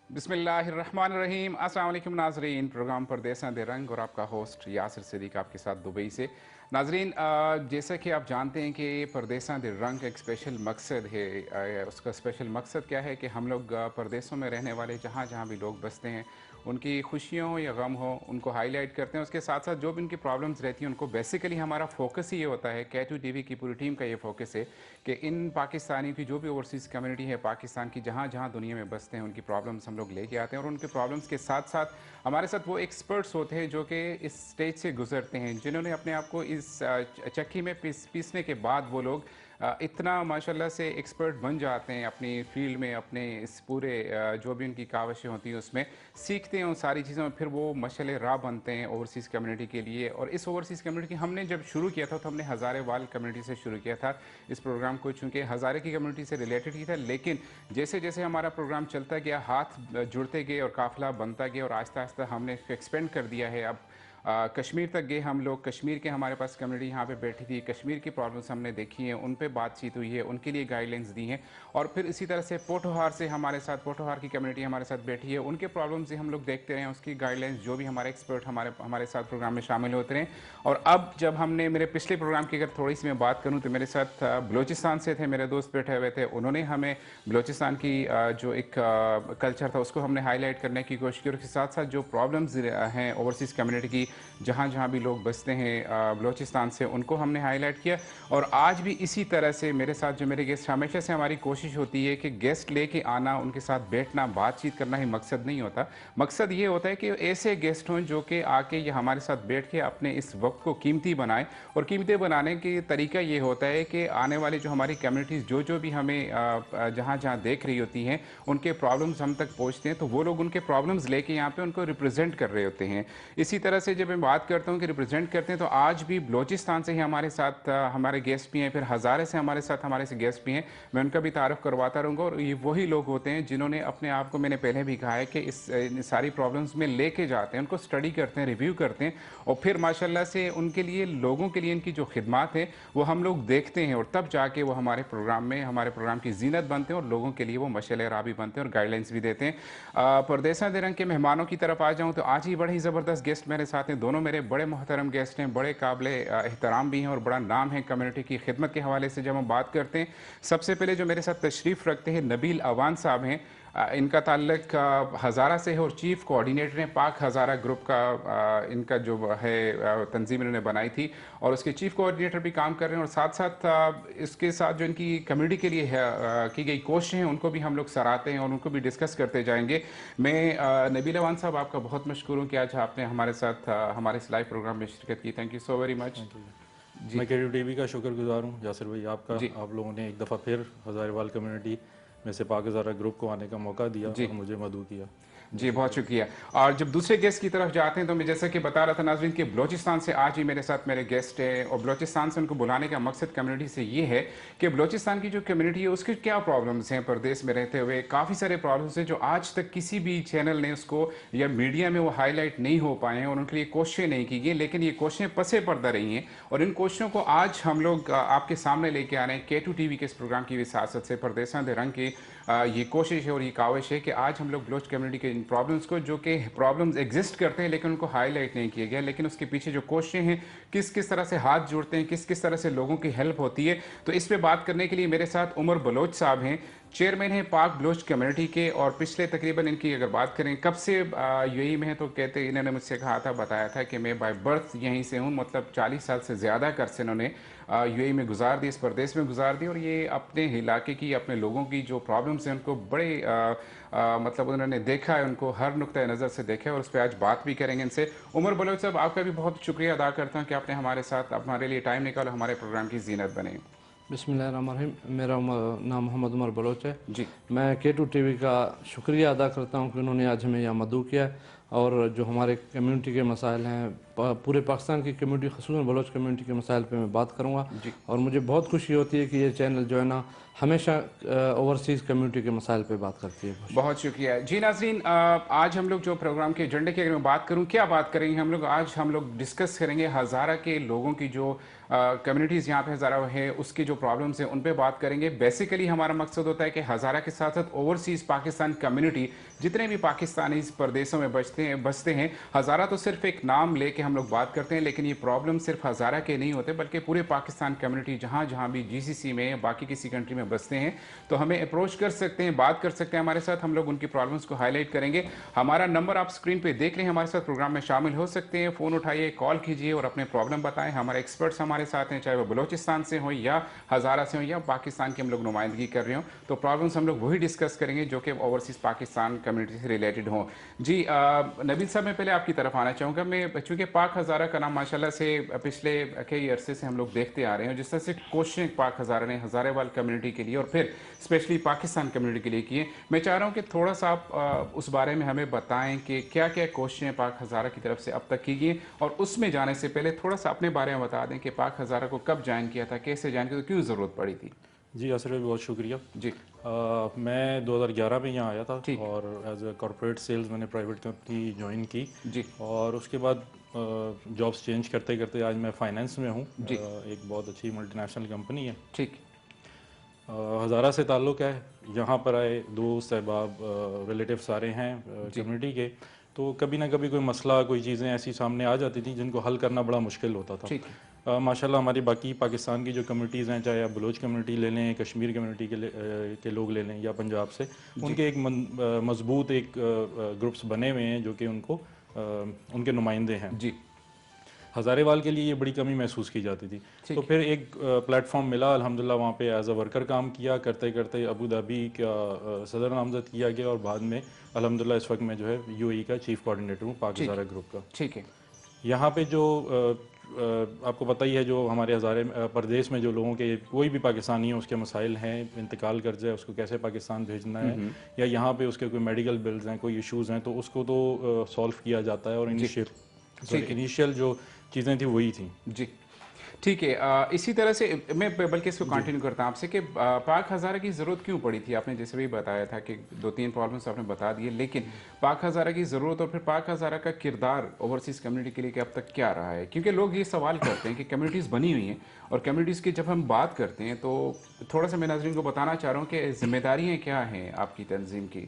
बिस्मिल्लाहिर्रहमानिर्रहीम। अस्सलाम वालेकुम नाजरीन। प्रोग्राम परदेसा दे रंग और आपका होस्ट यासिर सिद्दीक आपके साथ दुबई से। नाजरीन, जैसा कि आप जानते हैं कि परदेसा दे रंग एक स्पेशल मकसद है। उसका स्पेशल मकसद क्या है कि हम लोग परदेसों में रहने वाले जहाँ जहाँ भी लोग बसते हैं उनकी खुशियों हो या गम हो उनको हाईलाइट करते हैं। उसके साथ साथ जो भी उनकी प्रॉब्लम्स रहती हैं उनको बेसिकली हमारा फोकस ही ये होता है, K2 TV की पूरी टीम का ये फोकस है कि इन पाकिस्तानियों की जो भी ओवरसीज़ कम्युनिटी है पाकिस्तान की जहाँ जहाँ दुनिया में बसते हैं उनकी प्रॉब्लम्स हम लोग लेके आते हैं। और उनके प्रॉब्लम्स के साथ साथ हमारे साथ वो एक्सपर्ट्स होते हैं जो कि इस स्टेज से गुजरते हैं, जिन्होंने अपने आप को इस चक्की में पीसने के बाद वो लोग इतना माशाल्लाह से एक्सपर्ट बन जाते हैं अपनी फील्ड में, अपने इस पूरे जो भी उनकी काविशें होती हैं उसमें सीखते हैं उन सारी चीज़ों में, फिर वो मशाल राह बनते हैं ओवरसीज़ कम्युनिटी के लिए। और इस ओवरसीज़ कम्युनिटी हमने जब शुरू किया था तो हमने हज़ारे वाल कम्युनिटी से शुरू किया था इस प्रोग्राम को, चूँकि हज़ारे की कम्युनिटी से रिलेटेड ही था। लेकिन जैसे जैसे हमारा प्रोग्राम चलता गया, हाथ जुड़ते गए और काफ़िला बनता गया और आहिस्ता आहिस्ता हमने इसको एक्सपेंड कर दिया है। अब कश्मीर तक गए हम लोग। कश्मीर के हमारे पास कम्युनिटी यहाँ पे बैठी थी, कश्मीर की प्रॉब्लम्स हमने देखी हैं, उन पे बातचीत हुई है, उनके लिए गाइडलाइंस दी हैं। और फिर इसी तरह से पोठोहार से हमारे साथ, पोठोहार की कम्युनिटी हमारे साथ बैठी है, उनके प्रॉब्लम्स हम लोग देखते रहे, उसकी गाइडलाइंस जो भी हमारे एक्सपर्ट हमारे साथ प्रोग्राम में शामिल होते रहे। और अब जब हमने मेरे पिछले प्रोग्राम की अगर थोड़ी सी मैं बात करूँ तो मेरे साथ बलूचिस्तान से थे मेरे दोस्त बैठे हुए थे। उन्होंने हमें बलूचिस्तान की जो एक कल्चर था उसको हमने हाईलाइट करने की कोशिश की, और उसके साथ साथ जो प्रॉब्लम्स हैं ओवरसीज़ कम्युनिटी की जहाँ जहाँ भी लोग बसते हैं बलूचिस्तान से, उनको हमने हाईलाइट किया। और आज भी इसी तरह से मेरे साथ जो मेरे गेस्ट, हमेशा से हमारी कोशिश होती है कि गेस्ट लेके आना, उनके साथ बैठना, बातचीत करना ही मकसद नहीं होता। मकसद ये होता है कि ऐसे गेस्ट हों जो कि आके ये हमारे साथ बैठ के अपने इस वक्त को कीमती बनाएं। और कीमती बनाने के तरीका ये होता है कि आने वाले जो हमारी कम्युनिटीज़ जो भी हमें जहाँ जहाँ देख रही होती हैं उनके प्रॉब्लम्स हम तक पहुँचते हैं, तो वो लोग उनके प्रॉब्लम्स लेके यहाँ पे उनको रिप्रेजेंट कर रहे होते हैं। इसी तरह से जब मैं बात करता हूँ कि रिप्रेजेंट करते हैं, तो आज भी बलूचिस्तान से ही हमारे साथ हमारे गेस्ट भी हैं, फिर हज़ारे से हमारे साथ हमारे से गेस्ट भी हैं। मैं उनका भी तारुफ करवाता रहूँगा। और ये वही लोग होते हैं जिन्होंने अपने आप को, मैंने पहले भी कहा है कि इन सारी प्रॉब्लम्स में लेके जाते हैं, उनको स्टडी करते हैं, रिव्यू करते हैं, और फिर माशाल्लाह से उनके लिए, लोगों के लिए इनकी जो खिदमात है वो हम लोग देखते हैं, और तब जाके वो हमारे प्रोग्राम में, हमारे प्रोग्राम की जीनत बनते हैं और लोगों के लिए वो मशाल राह भी बनते हैं और गाइडलाइंस भी देते हैं। परदेसा दे रंग के मेहमानों की तरफ आ जाऊँ तो आज ही बड़े ही ज़बरदस्त गेस्ट मेरे साथ हैं। दोनों मेरे बड़े मोहतरम गेस्ट हैं, बड़े काबिले एहतराम भी हैं और बड़ा नाम है कम्युनिटी की खिदमत के हवाले से। जब हम बात करते हैं, सबसे पहले जो मेरे साथ तशरीफ़ रखते हैं नबील अवान साहब हैं। इनका ताल्लुक हज़ारा से है और चीफ़ कोऑर्डिनेटर हैं पाक हज़ारा ग्रुप का। इनका जो है तंजीम इन्होंने बनाई थी और उसके चीफ़ कोऑर्डिनेटर भी काम कर रहे हैं। और साथ साथ इसके साथ जो इनकी कम्युनिटी के लिए की गई कोशिशें हैं उनको भी हम लोग सराहते हैं और उनको भी डिस्कस करते जाएंगे। मैं नबील अवान साहब आपका बहुत मशकूर हूँ कि आज आपने हमारे साथ हमारे इस लाइव प्रोग्राम में शिरकत की। Thank you so very much. Thank you. जी मैं K2 TV का शुक्रगुजार हूँ यासिर भाई आपका। जी आप लोगों ने एक दफ़ा फिर हज़ारेवाल कम्युनिटी में से पाक हज़ारा ग्रुप को आने का मौका दिया जी और मुझे मदऊ किया। जी जी, बहुत शुक्रिया। शुक्रिया। और जब दूसरे गेस्ट की तरफ जाते हैं तो मैं जैसा कि बता रहा था नाज़रीन कि बलूचिस्तान से आज ही मेरे साथ मेरे गेस्ट हैं, और बलूचिस्तान से उनको बुलाने का मकसद कम्युनिटी से ये है कि बलूचिस्तान की जो कम्युनिटी है उसके क्या प्रॉब्लम्स हैं परदेश में रहते हुए। काफ़ी सारे प्रॉब्लम्स हैं जो आज तक किसी भी चैनल ने उसको या मीडिया में वो हाईलाइट नहीं हो पाए हैं और उनके लिए कोशिशें नहीं की गई, लेकिन ये कोशिशें पसे पर्दा रही हैं। और इन कोशिशों को आज हम लोग आपके सामने लेके आ रहे हैं K2 TV के इस प्रोग्राम की विसासत से। परदेसा दे रंग की ये कोशिश है और ये काविश है कि आज हम लोग बलोच कम्युनिटी के इन प्रॉब्लम्स को, जो कि प्रॉब्लम्स एग्जिस्ट करते हैं लेकिन उनको हाईलाइट नहीं किया गया, लेकिन उसके पीछे जो कोशिशें हैं, किस किस तरह से हाथ जोड़ते हैं, किस किस तरह से लोगों की हेल्प होती है, तो इस पे बात करने के लिए मेरे साथ उमर बलोच साहब हैं। चेयरमैन हैं पाक बलोच कम्युनिटी के, और पिछले तकरीबन, इनकी अगर बात करें कब से यूएई में है, तो कहते, इन्होंने मुझसे कहा था, बताया था कि मैं बाय बर्थ यहीं से हूँ, मतलब 40 साल से ज़्यादा का अर्से इन्होंने यूएई में गुजार दी, इस प्रदेश में गुजार दी। और ये अपने इलाके की, अपने लोगों की जो प्रॉब्लम्स हैं उनको बड़े मतलब उन्होंने देखा है, उनको हर नुक्ता नज़र से देखा है, और उस पर आज बात भी करेंगे इनसे। उमर बलोच साहब, आपका भी बहुत शुक्रिया अदा करता हूँ कि आपने हमारे साथ, हमारे लिए टाइम निकाला, हमारे प्रोग्राम की जीनत बने। बिस्मिल्लाहिर्रहमानिर्रहीम। मेरा नाम मोहम्मद उमर बलोच है। जी मैं K2 TV का शुक्रिया अदा करता हूँ कि उन्होंने आज हमें यहाँ मदऊ किया है। और जो हमारे कम्युनिटी के मसाइल हैं, पूरे पाकिस्तान की कम्युनिटी, ख़ुसूसन बलोच कम्युनिटी के मसाइल पे मैं बात करूँगा। और मुझे बहुत खुशी होती है कि ये चैनल जो है ना हमेशा ओवरसीज़ कम्युनिटी के मसाइल पे बात करती है। बहुत शुक्रिया जी। नाज़रीन, आज हम लोग जो प्रोग्राम के एजेंडे की अगर मैं बात करूं, क्या बात करेंगे हम लोग? आज हम लोग डिस्कस करेंगे हज़ारा के लोगों की जो कम्युनिटीज़ यहाँ पे हज़ारा है उसकी जो प्रॉब्लम्स हैं उन पे बात करेंगे। बेसिकली हमारा मकसद होता है कि हज़ारा के साथ साथ ओवरसीज़ पाकिस्तान कम्युनिटी जितने भी पाकिस्तानी प्रदेशों में बसते हैं, हज़ारा तो सिर्फ एक नाम लेके हम लोग बात करते हैं, लेकिन ये प्रॉब्लम सिर्फ हज़ारा के नहीं होते बल्कि पूरे पाकिस्तान कम्युनिटी जहाँ जहाँ भी GCC में या बाकी किसी कंट्री में बसते हैं, तो हमें अप्रोच कर सकते हैं, बात कर सकते हैं हमारे साथ। हम लोग उनकी प्रॉब्लम्स को हाईलाइट करेंगे। हमारा नंबर आप स्क्रीन पे देख रहे हैं, हमारे साथ प्रोग्राम में शामिल हो सकते हैं। फ़ोन उठाइए, कॉल कीजिए और अपने प्रॉब्लम बताएं। हमारे एक्सपर्ट्स हमारे साथ हैं, चाहे वो बलोचिस्तान से हो या हज़ारा से हो या पाकिस्तान की हम लोग नुमाइंदगी कर रहे हो, तो प्रॉब्लम्स हम लोग वही डिस्कस करेंगे जो कि ओवरसीज़ पाकिस्तान कम्युनिटी से रिलेटेड हों। जी नबील साहब, मैं पहले आपकी तरफ आना चाहूँगा। मैं चूँकि पाक हज़ारा का नाम माशाल्लाह से पिछले कई अरसे से हम लोग देखते आ रहे हैं, जिस तरह से कोशिशें पाक हज़ारा ने हज़ारेवाल कम्युनिटी के लिए और फिर स्पेशली पाकिस्तान कम्युनिटी के लिए किए, मैं चाह रहा हूँ कि थोड़ा सा आप उस बारे में हमें बताएं कि क्या क्या कोशिशें पाक हज़ारा की तरफ से अब तक की गई, और उसमें जाने से पहले थोड़ा सा अपने बारे में बता दें कि पाक हज़ारा को कब ज्वाइन किया था, कैसे ज्वाइन किया था, क्यों ज़रूरत पड़ी थी। जी यासिर भाई, बहुत शुक्रिया जी। मैं 2011 में यहाँ आया था ठीक। और एज ए कॉर्पोरेट सेल्स मैंने प्राइवेट कंपनी ज्वाइन की जी। और उसके बाद जॉब्स चेंज करते करते आज मैं फाइनेंस में हूँ। जी। एक बहुत अच्छी मल्टीनेशनल कंपनी है। ठीक। हज़ारा से ताल्लुक़ है। यहाँ पर आए दोस्त अहबाब रिलेटिव सारे हैं कम्युनिटी के, तो कभी ना कभी कोई मसला, कोई चीज़ें ऐसी सामने आ जाती थी जिनको हल करना बड़ा मुश्किल होता था। ठीक। माशाल्लाह हमारी बाकी पाकिस्तान की जो कम्युनिटीज़ हैं, चाहे आप बलोच कम्युनिटी ले लें, कश्मीर कम्युनिटी के लोग ले लें या पंजाब से, उनके एक मजबूत एक ग्रुप्स बने हुए हैं जो कि उनको उनके नुमाइंदे हैं। जी। हज़ारेवाल के लिए ये बड़ी कमी महसूस की जाती थी, तो फिर एक प्लेटफॉर्म मिला। अल्हम्दुलिल्लाह वहाँ पे एज अ वर्कर काम किया, करते करते अबू धाबी का सदर नामजद किया गया और बाद में अल्हम्दुलिल्लाह इस वक्त मैं जो है UAE का चीफ कोऑर्डिनेटर हूँ पाक हज़ारा ग्रुप का। ठीक है। यहाँ पे जो आपको पता ही है, जो हमारे हज़ारे प्रदेश में जो लोगों के कोई भी पाकिस्तानी है उसके मसाइल हैं, इंतकाल कर जाए उसको कैसे पाकिस्तान भेजना है, या यहाँ पे उसके कोई मेडिकल बिल्स हैं, कोई इश्यूज़ हैं, तो उसको तो सॉल्व किया जाता है। और इनिशियल जो चीज़ें थी वही थी। जी ठीक है। इसी तरह से मैं बल्कि इसको कंटिन्यू करता हूँ आपसे कि पाक हज़ारा की ज़रूरत क्यों पड़ी थी। आपने जैसे भी बताया था कि 2-3 प्रॉब्लम्स आपने बता दिए, लेकिन पाक हज़ारा की ज़रूरत और फिर पाक हज़ारा का किरदार ओवरसीज़ कम्युनिटी के लिए कि अब तक क्या रहा है, क्योंकि लोग ये सवाल करते हैं कि कम्युनिटीज़ बनी हुई हैं और कम्युनिटीज़ की जब हम बात करते हैं तो थोड़ा सा मैं नाज़रीन को बताना चाह रहा हूँ कि जिम्मेदारियाँ क्या हैं आपकी तंजीम की।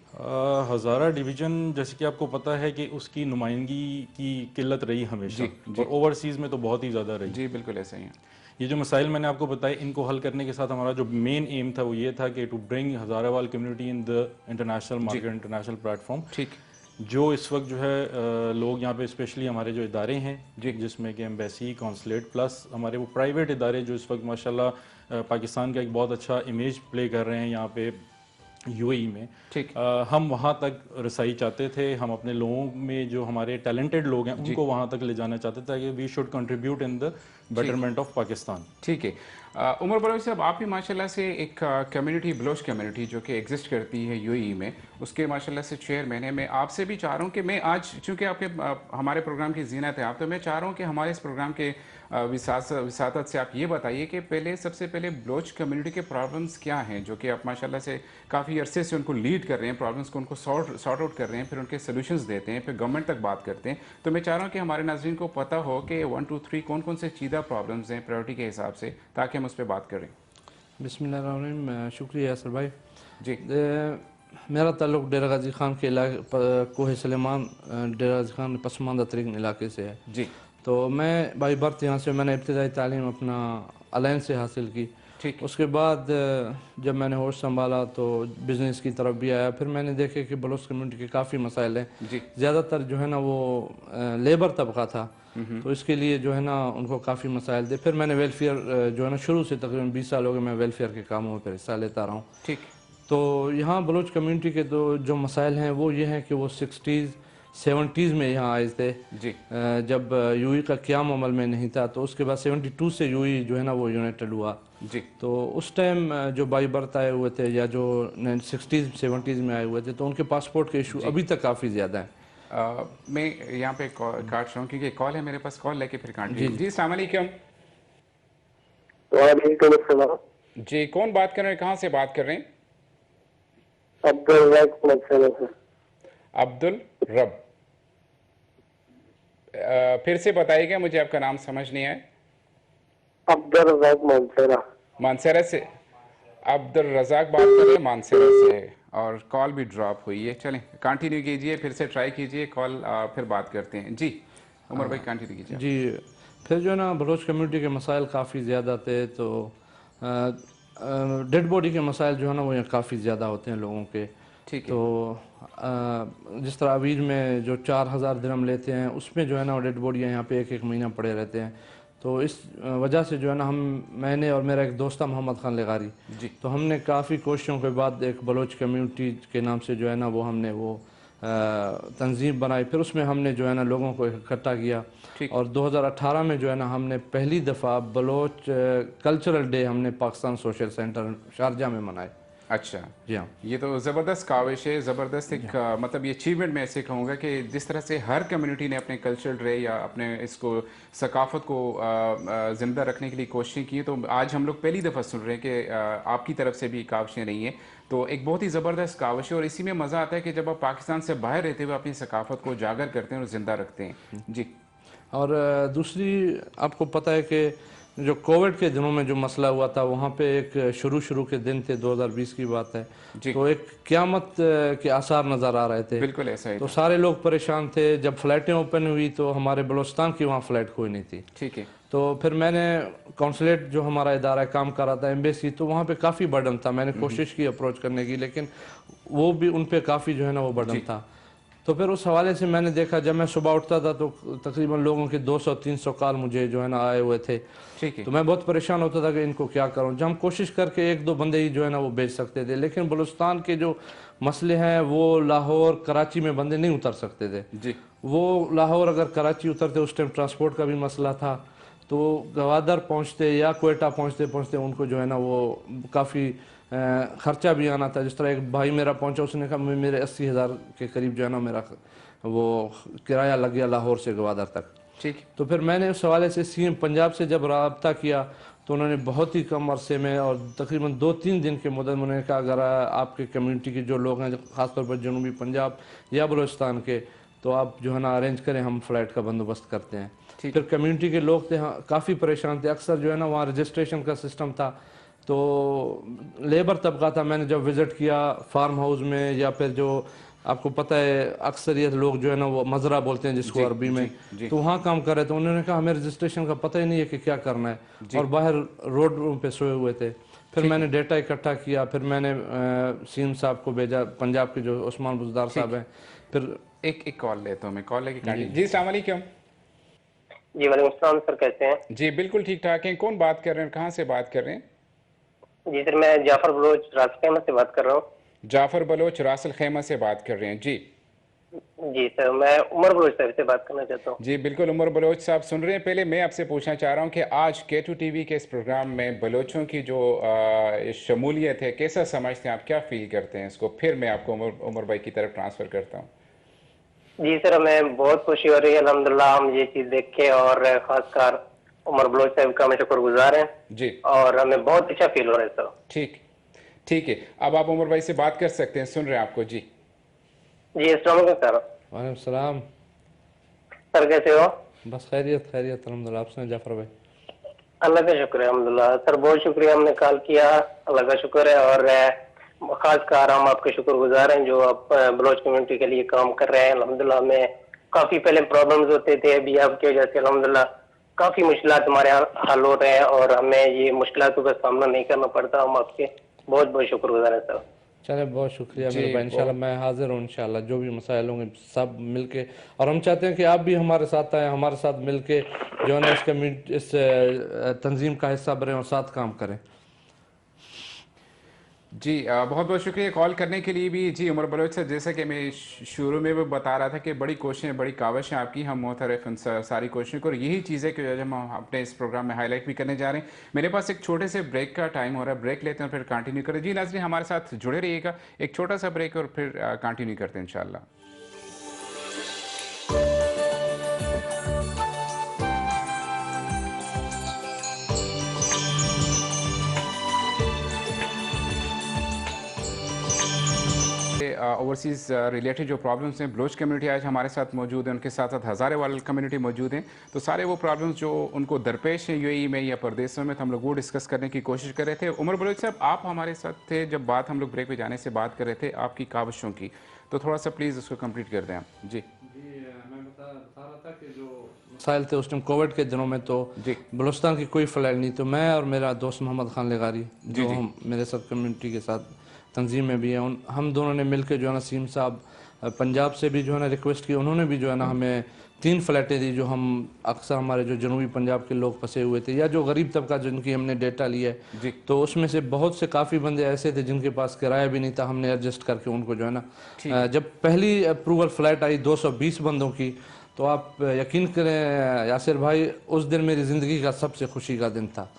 हज़ारा डिवीज़न जैसे कि आपको पता है कि उसकी नुमाइंदगी की किल्लत रही हमेशा, जी। और ओवरसीज़ में तो बहुत ही ज़्यादा रही। जी बिल्कुल ऐसा ही है। ये जो मसाइल मैंने आपको बताए, इनको हल करने के साथ हमारा जो मेन एम था वो ये था कि to bring Hazarawal community in the international market, international platform. ठीक। जो इस वक्त जो है लोग यहाँ पे स्पेशली हमारे जो इदारे हैं जिसमें कि एम्बेसी, कॉन्सुलेट, प्लस हमारे वो प्राइवेट इदारे जो इस वक्त माशाल्लाह पाकिस्तान का एक बहुत अच्छा इमेज प्ले कर रहे हैं यहाँ पे UAE में। ठीक। हम वहाँ तक रसाई चाहते थे। हम अपने लोगों में जो हमारे टैलेंटेड लोग हैं उनको वहाँ तक ले जाना चाहते थे कि we should contribute in the betterment of Pakistan. ठीक है। उमर बलोच साहब, आप भी माशाल्लाह से एक कम्युनिटी, बलोच कम्युनिटी जो कि एग्जिस्ट करती है UAE में, उसके माशाल्लाह से चेयरमैन है। मैं आपसे भी चाह रहा हूँ कि मैं आज, चूँकि आपके हमारे प्रोग्राम की जीनत है आप, तो मैं चाह रहा हूँ कि हमारे इस प्रोग्राम के विसातत से आप ये बताइए कि सबसे पहले बलोच कम्युनिटी के प्रॉब्लम्स क्या हैं जो कि आप माशाल्लाह से काफ़ी अरसे से उनको लीड कर रहे हैं, प्रॉब्लम्स को उनको सॉर्ट आउट कर रहे हैं, फिर उनके सोल्यूशंस देते हैं, फिर गवर्नमेंट तक बात करते हैं। तो मैं चाह रहा हूँ कि हमारे नाज़रीन को पता हो कि 1 2 3 कौन कौन से चीज़ा प्रॉब्लम्स हैं प्रायोरिटी के हिसाब से, ताकि हम उस पर बात करें। बिस्मिल्लाहिर्रहमानिर्रहीम। शुक्रिया यासर भाई। जी। मेरा ताल्लुक़ डेरा गाजी खान के इलाके कोह सलेमान, डेरा गाजी खान पसमानदा तरीन इलाके से है। जी। तो मैं बाई बर्थ यहाँ से मैंने इब्तदाई तालीम अपना अलायंस से हासिल की। ठीक। उसके बाद जब मैंने होश संभाला तो बिज़नेस की तरफ भी आया। फिर मैंने देखे कि बलोच कम्युनिटी के काफ़ी मसाइल हैं। ज़्यादातर जो है ना वो लेबर तबका था, तो इसके लिए जो है ना उनको काफ़ी मसाइल थे। फिर मैंने वेलफेयर जो है ना शुरू से तकरीबन 20 साल हो गए मैं वेलफेयर के कामों में फिर हिस्सा लेता रहा हूँ। ठीक। तो यहाँ बलोच कम्युनिटी के जो मसाइल हैं वो ये हैं कि वो 60s 70s में यहाँ आए थे जी। जब UAE का क़याम अमल में नहीं था। तो उसके बाद 72 से UAE जो है ना वो यूनाइटेड हुआ। जी। तो उस टाइम जो बाई बर्थ आए हुए थे या जो 60s 70s में आए हुए थे तो उनके पासपोर्ट के इशू अभी तक काफ़ी ज़्यादा हैं। मैं यहाँ पे काट रहा हूँ क्योंकि कॉल है मेरे पास, कॉल लेके फिर काट लीजिए। जी अस्सलाम वालेकुम। वालेकुम अस्सलाम। जी कौन बात कर रहे हैं, कहाँ से बात कर रहे हैं? अब्दुल रब मलसेरा से। अब्दुल रब, फिर से बताइएगा, मुझे आपका नाम समझ नहीं आया। अब्दुल रब मलसेरा। मानसेरा से अब्दुल रजाक बात कर रहे हैं मानसेरा से, और कॉल भी ड्रॉप हुई है। चलें कंटिन्यू कीजिए, फिर से ट्राई कीजिए कॉल, फिर बात करते हैं। जी उमर भाई कंटिन्यू कीजिए। जी फिर जो है ना बलोच कम्युनिटी के मसाइल काफ़ी ज़्यादा थे, तो डेड बॉडी के मसाइल जो है ना वो यहाँ काफ़ी ज़्यादा होते हैं लोगों के। ठीक है। तो जिस तरह अवीर में जो 4000 दिरहम लेते हैं, उसमें जो है ना वो डेड बॉडियाँ यहाँ पे एक एक महीना पड़े रहते हैं। तो इस वजह से जो है ना मैंने और मेरा एक दोस्त था मोहम्मद खान लगारी जी, तो हमने काफ़ी कोशिशों के बाद एक बलोच कम्युनिटी के नाम से जो है ना वो हमने वो तंजीम बनाई। फिर उसमें हमने जो है ना लोगों को इकट्ठा किया ठीक। और 2018 में जो है ना हमने पहली दफ़ा बलोच कल्चरल डे हमने पाकिस्तान सोशल सेंटर शारजा में मनाए। अच्छा, जी हाँ, ये तो ज़बरदस्त काविश है, ज़बरदस्त एक मतलब ये अचीवमेंट मैं ऐसे कहूँगा कि जिस तरह से हर कम्युनिटी ने अपने कल्चरल डे या अपने इसको सकाफत को ज़िंदा रखने के लिए कोशिशें की, तो आज हम लोग पहली दफ़ा सुन रहे हैं कि आपकी तरफ से भी काविशें रही हैं। तो एक बहुत ही ज़बरदस्त काविश है, और इसी में मज़ा आता है कि जब आप पाकिस्तान से बाहर रहते हुए अपनी सकाफत को उजागर करते हैं और ज़िंदा रखते हैं। जी, और दूसरी आपको पता है कि जो कोविड के दिनों में जो मसला हुआ था, वहाँ पे एक शुरू के दिन थे, 2020 की बात है, जी, तो एक क़यामत के आसार नज़र आ रहे थे। बिल्कुल ऐसा ही तो था। सारे लोग परेशान थे। जब फ़्लाइटें ओपन हुई तो हमारे बलूचिस्तान की वहाँ फ़्लाइट कोई नहीं थी। ठीक है। तो फिर मैंने कौंसलेट जो हमारा इदारा काम कर रहा था, एम्बेसी, तो वहाँ पे काफ़ी बर्डन था। मैंने कोशिश की अप्रोच करने की, लेकिन वो भी उन पे काफ़ी जो है ना वो बर्डन जी, था। तो फिर उस हवाले से मैंने देखा, जब मैं सुबह उठता था तो तकरीबन लोगों के 200-300 कॉल मुझे जो है ना आए हुए थे। ठीक है। तो मैं बहुत परेशान होता था कि इनको क्या करूं। जब हम कोशिश करके एक दो बंदे ही जो है ना वो भेज सकते थे, लेकिन बलूचिस्तान के जो मसले हैं वो लाहौर कराची में बंदे नहीं उतर सकते थे। जी, वो लाहौर अगर कराची उतरते, उस टाइम ट्रांसपोर्ट का भी मसला था, तो गवादर पहुंचते या कोयटा पहुंचते पहुंचते उनको जो है ना वो काफ़ी ख़र्चा भी आना था। जिस तरह एक भाई मेरा पहुंचा, उसने कहा मेरे 80,000 के करीब जो है ना मेरा वो किराया लग गया लाहौर से गवादर तक। ठीक है। तो फिर मैंने उस हवाले से सीएम पंजाब से जब रब्ता किया तो उन्होंने बहुत ही कम अरसे में और तकरीबन 2-3 दिन के मुद्दत में उन्होंने कहा, अगर आपके कम्युनिटी के जो लोग हैं ख़ासतौर पर जनूबी पंजाब या बलूचिस्तान के, तो आप जो है ना अरेंज करें, हम फ़्लाइट का बंदोबस्त करते हैं। ठीक। फिर कम्युनिटी के लोग थे काफ़ी परेशान थे। अक्सर जो है ना वहाँ रजिस्ट्रेशन का सिस्टम था, तो लेबर तबका था। मैंने जब विज़िट किया फार्म हाउस में, या फिर जो आपको पता है अक्सरियत लोग जो है ना वो मजरा बोलते हैं जिसको जी, अरबी में, जी, तो वहाँ काम कर रहे थे। उन्होंने कहा हमें रजिस्ट्रेशन का पता ही नहीं है कि क्या करना है, और बाहर रोड पे सोए हुए थे। फिर मैंने डेटा इकट्ठा किया, फिर मैंने सीएम साहब को भेजा, पंजाब के जो उस्मान बुज़दार साहब हैं। फिर एक कॉल लेता हूँ मैं, कॉल लेके काटिए। जी अस्सलाम वालेकुम। जी वालेकुम सलाम सर, कैसे हैं? जी बिल्कुल ठीक ठाक हैं। कौन बात कर रहे हैं, कहाँ से बात कर रहे हैं? जी सर, मैं जाफर बलोच राजखेमा से बात कर रहा हूँ। जाफर बलोच रासल खेमा से बात कर रहे हैं। जी जी सर, मैं उमर बलोच साहब से बात करना चाहता हूँ। जी बिल्कुल उमर बलोच साहब सुन रहे हैं। पहले मैं आपसे पूछना चाह रहा हूँ कि आज K2 TV के इस प्रोग्राम में बलोचों की जो शमूलियत है, कैसा समझते हैं आप, क्या फील करते हैं इसको? फिर मैं आपको उमर भाई की तरफ ट्रांसफ़र करता हूँ। जी सर, हमें बहुत खुशी हो रही है अल्हम्दुलिल्लाह हम ये चीज़ देख के, और खासकर उमर बलोच साहब का हमें शुक्रगुजार हैं, जी और हमें बहुत अच्छा फील हो रहा है सर। ठीक, ठीक है। अब आप उमर भाई से बात कर सकते हैं, सुन रहे हैं आपको। जी जी अस्सलाम वालेकुम सर। वालेकुम सलाम। सर कैसे हो? बस खैरियत खैरियत अल्हम्दुलिल्लाह। आप सुनाएं जाफर भाई। अल्लाह का शुक्र है, अल्हम्दुलिल्लाह। सर बहुत शुक्रिया, हमने कॉल किया, अल्लाह का शुक्र है, और खासकर हम आपके शुक्रगुजार हैं जो आप बलोच कम्युनिटी के लिए काम कर रहे हैं। अल्हम्दुलिल्लाह हमें काफी पहले प्रॉब्लम्स होते थे, अभी आपकी वजह से अल्हम्दुलिल्लाह काफी मुश्किलात हमारे हल हो रहे हैं, और हमें ये मुश्किलातों का सामना नहीं करना पड़ता। हम आपके बहुत बहुत शुक्रगुजार हैं सर। चले, बहुत शुक्रिया जी, मेरे भाई। इंशाल्लाह मैं हाजिर हूँ, इंशाल्लाह जो भी मसाइल होंगे सब मिलके, और हम चाहते हैं कि आप भी हमारे साथ आएँ, हमारे साथ मिलके जो है ना इस तंजीम का हिस्सा बने और साथ काम करें। जी बहुत बहुत शुक्रिया कॉल करने के लिए भी। जी उमर बलोच सर, जैसा कि मैं शुरू में भी बता रहा था कि बड़ी कोशिशें, बड़ी काविश हैं आपकी, हम मोतरफ उन सारी कोशिशों को, और यही चीज़ है कि हम अपने इस प्रोग्राम में हाईलाइट भी करने जा रहे हैं। मेरे पास एक छोटे से ब्रेक का टाइम हो रहा है, ब्रेक लेते हैं और फिर कंटिन्यू करें। जी नाज़रीन हमारे साथ जुड़े रहिएगा, एक छोटा सा ब्रेक और फिर कंटिन्यू करते हैं इंशाल्लाह। ओवरसीज़ रिलेटेड जो प्रॉब्लम्स हैं, बलोच कम्युनिटी आज हमारे साथ मौजूद है, उनके साथ साथ हज़ारेवाल कम्युनिटी मौजूद हैं। तो सारे वो प्रॉब्लम्स जो उनको दरपेश हैं यूएई में या परदेशों में, तो हम लोग वो डिस्कस करने की कोशिश कर रहे थे। उमर बलोच साहब, आप हमारे साथ थे जब बात हम लोग ब्रेक पे जाने से बात कर रहे थे आपकी काविशों की, तो थोड़ा सा प्लीज़ उसको कंप्लीट कर दें आप। जी मैं बता रहा था कि जो मसाइल थे उस टाइम कोविड के दिनों में, तो जी बलूचिस्तान की कोई फ्लाइट नहीं, तो मैं और मेरा दोस्त मोहम्मद खान लगारी जो हम मेरे साथ कम्युनिटी के साथ तंजीम में भी है, हम दोनों ने मिलकर जो है ना सीम साहब पंजाब से भी जो है ना रिक्वेस्ट की, उन्होंने भी जो है ना हमें 3 फ्लैटें दी, जो हम अक्सर हमारे जो जनूबी पंजाब के लोग फंसे हुए थे या जो गरीब तबका जिनकी हमने डेटा लिया है, तो उसमें से बहुत से काफ़ी बंदे ऐसे थे जिनके पास किराया भी नहीं था। हमने एडजस्ट करके उनको जो है ना, जब पहली अप्रूवल फ्लाइट आई 220 बंदों की, तो आप यकीन करें यासिर भाई, उस दिन मेरी ज़िंदगी का सबसे खुशी का दिन था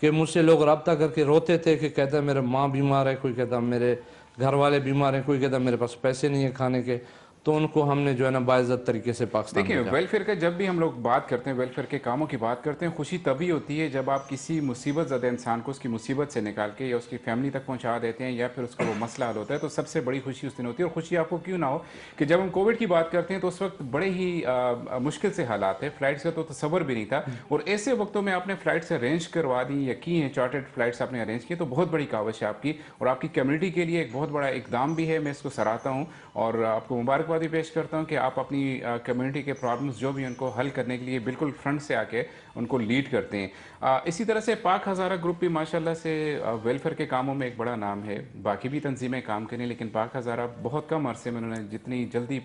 कि मुझसे लोग रब्ता करके रोते थे कि कहता मेरे माँ बीमार है, कोई कहता मेरे घर वाले बीमार हैं, कोई कहता मेरे पास पैसे नहीं है खाने के, तो उनको हमने जो है ना बाइज्जत तरीके से पाकिस्तान देखिए, भेजा। वेलफेयर का जब भी हम लोग बात करते हैं, वेलफेयर के कामों की बात करते हैं, खुशी तभी होती है जब आप किसी मुसीबत ज़दा इंसान को उसकी मुसीबत से निकाल के या उसकी फैमिली तक पहुंचा देते हैं या फिर उसका वो मसला हल होता है, तो सबसे बड़ी खुशी उस दिन होती है। और खुशी आपको क्यों ना हो कि जब हम कोविड की बात करते हैं तो उस वक्त बड़े ही मुश्किल से हालात है, फ्लाइट्स का तो तसव्वुर भी नहीं था, और ऐसे वक्तों में आपने फ्लाइट्स अरेंज करवा दी या की हैं, चार्टर्ड फ्लाइट्स आपने अरेंज की, तो बहुत बड़ी काविश है आपकी और आपकी कम्युनिटी के लिए एक बहुत बड़ा इकदाम भी है। मैं इसको सराहता हूँ और आपको मुबारकबाद भी पेश करता हूँ कि आप अपनी कम्युनिटी के प्रॉब्लम्स जो भी उनको हल करने के लिए बिल्कुल फ्रंट से आके उनको लीड करते हैं। इसी तरह से पाक हज़ारा ग्रुप भी माशाल्लाह से वेलफेयर के कामों में एक बड़ा नाम है, बाकी भी तंजीमें काम करें, लेकिन पाक हज़ारा बहुत कम अरसे में उन्होंने जितनी जल्दी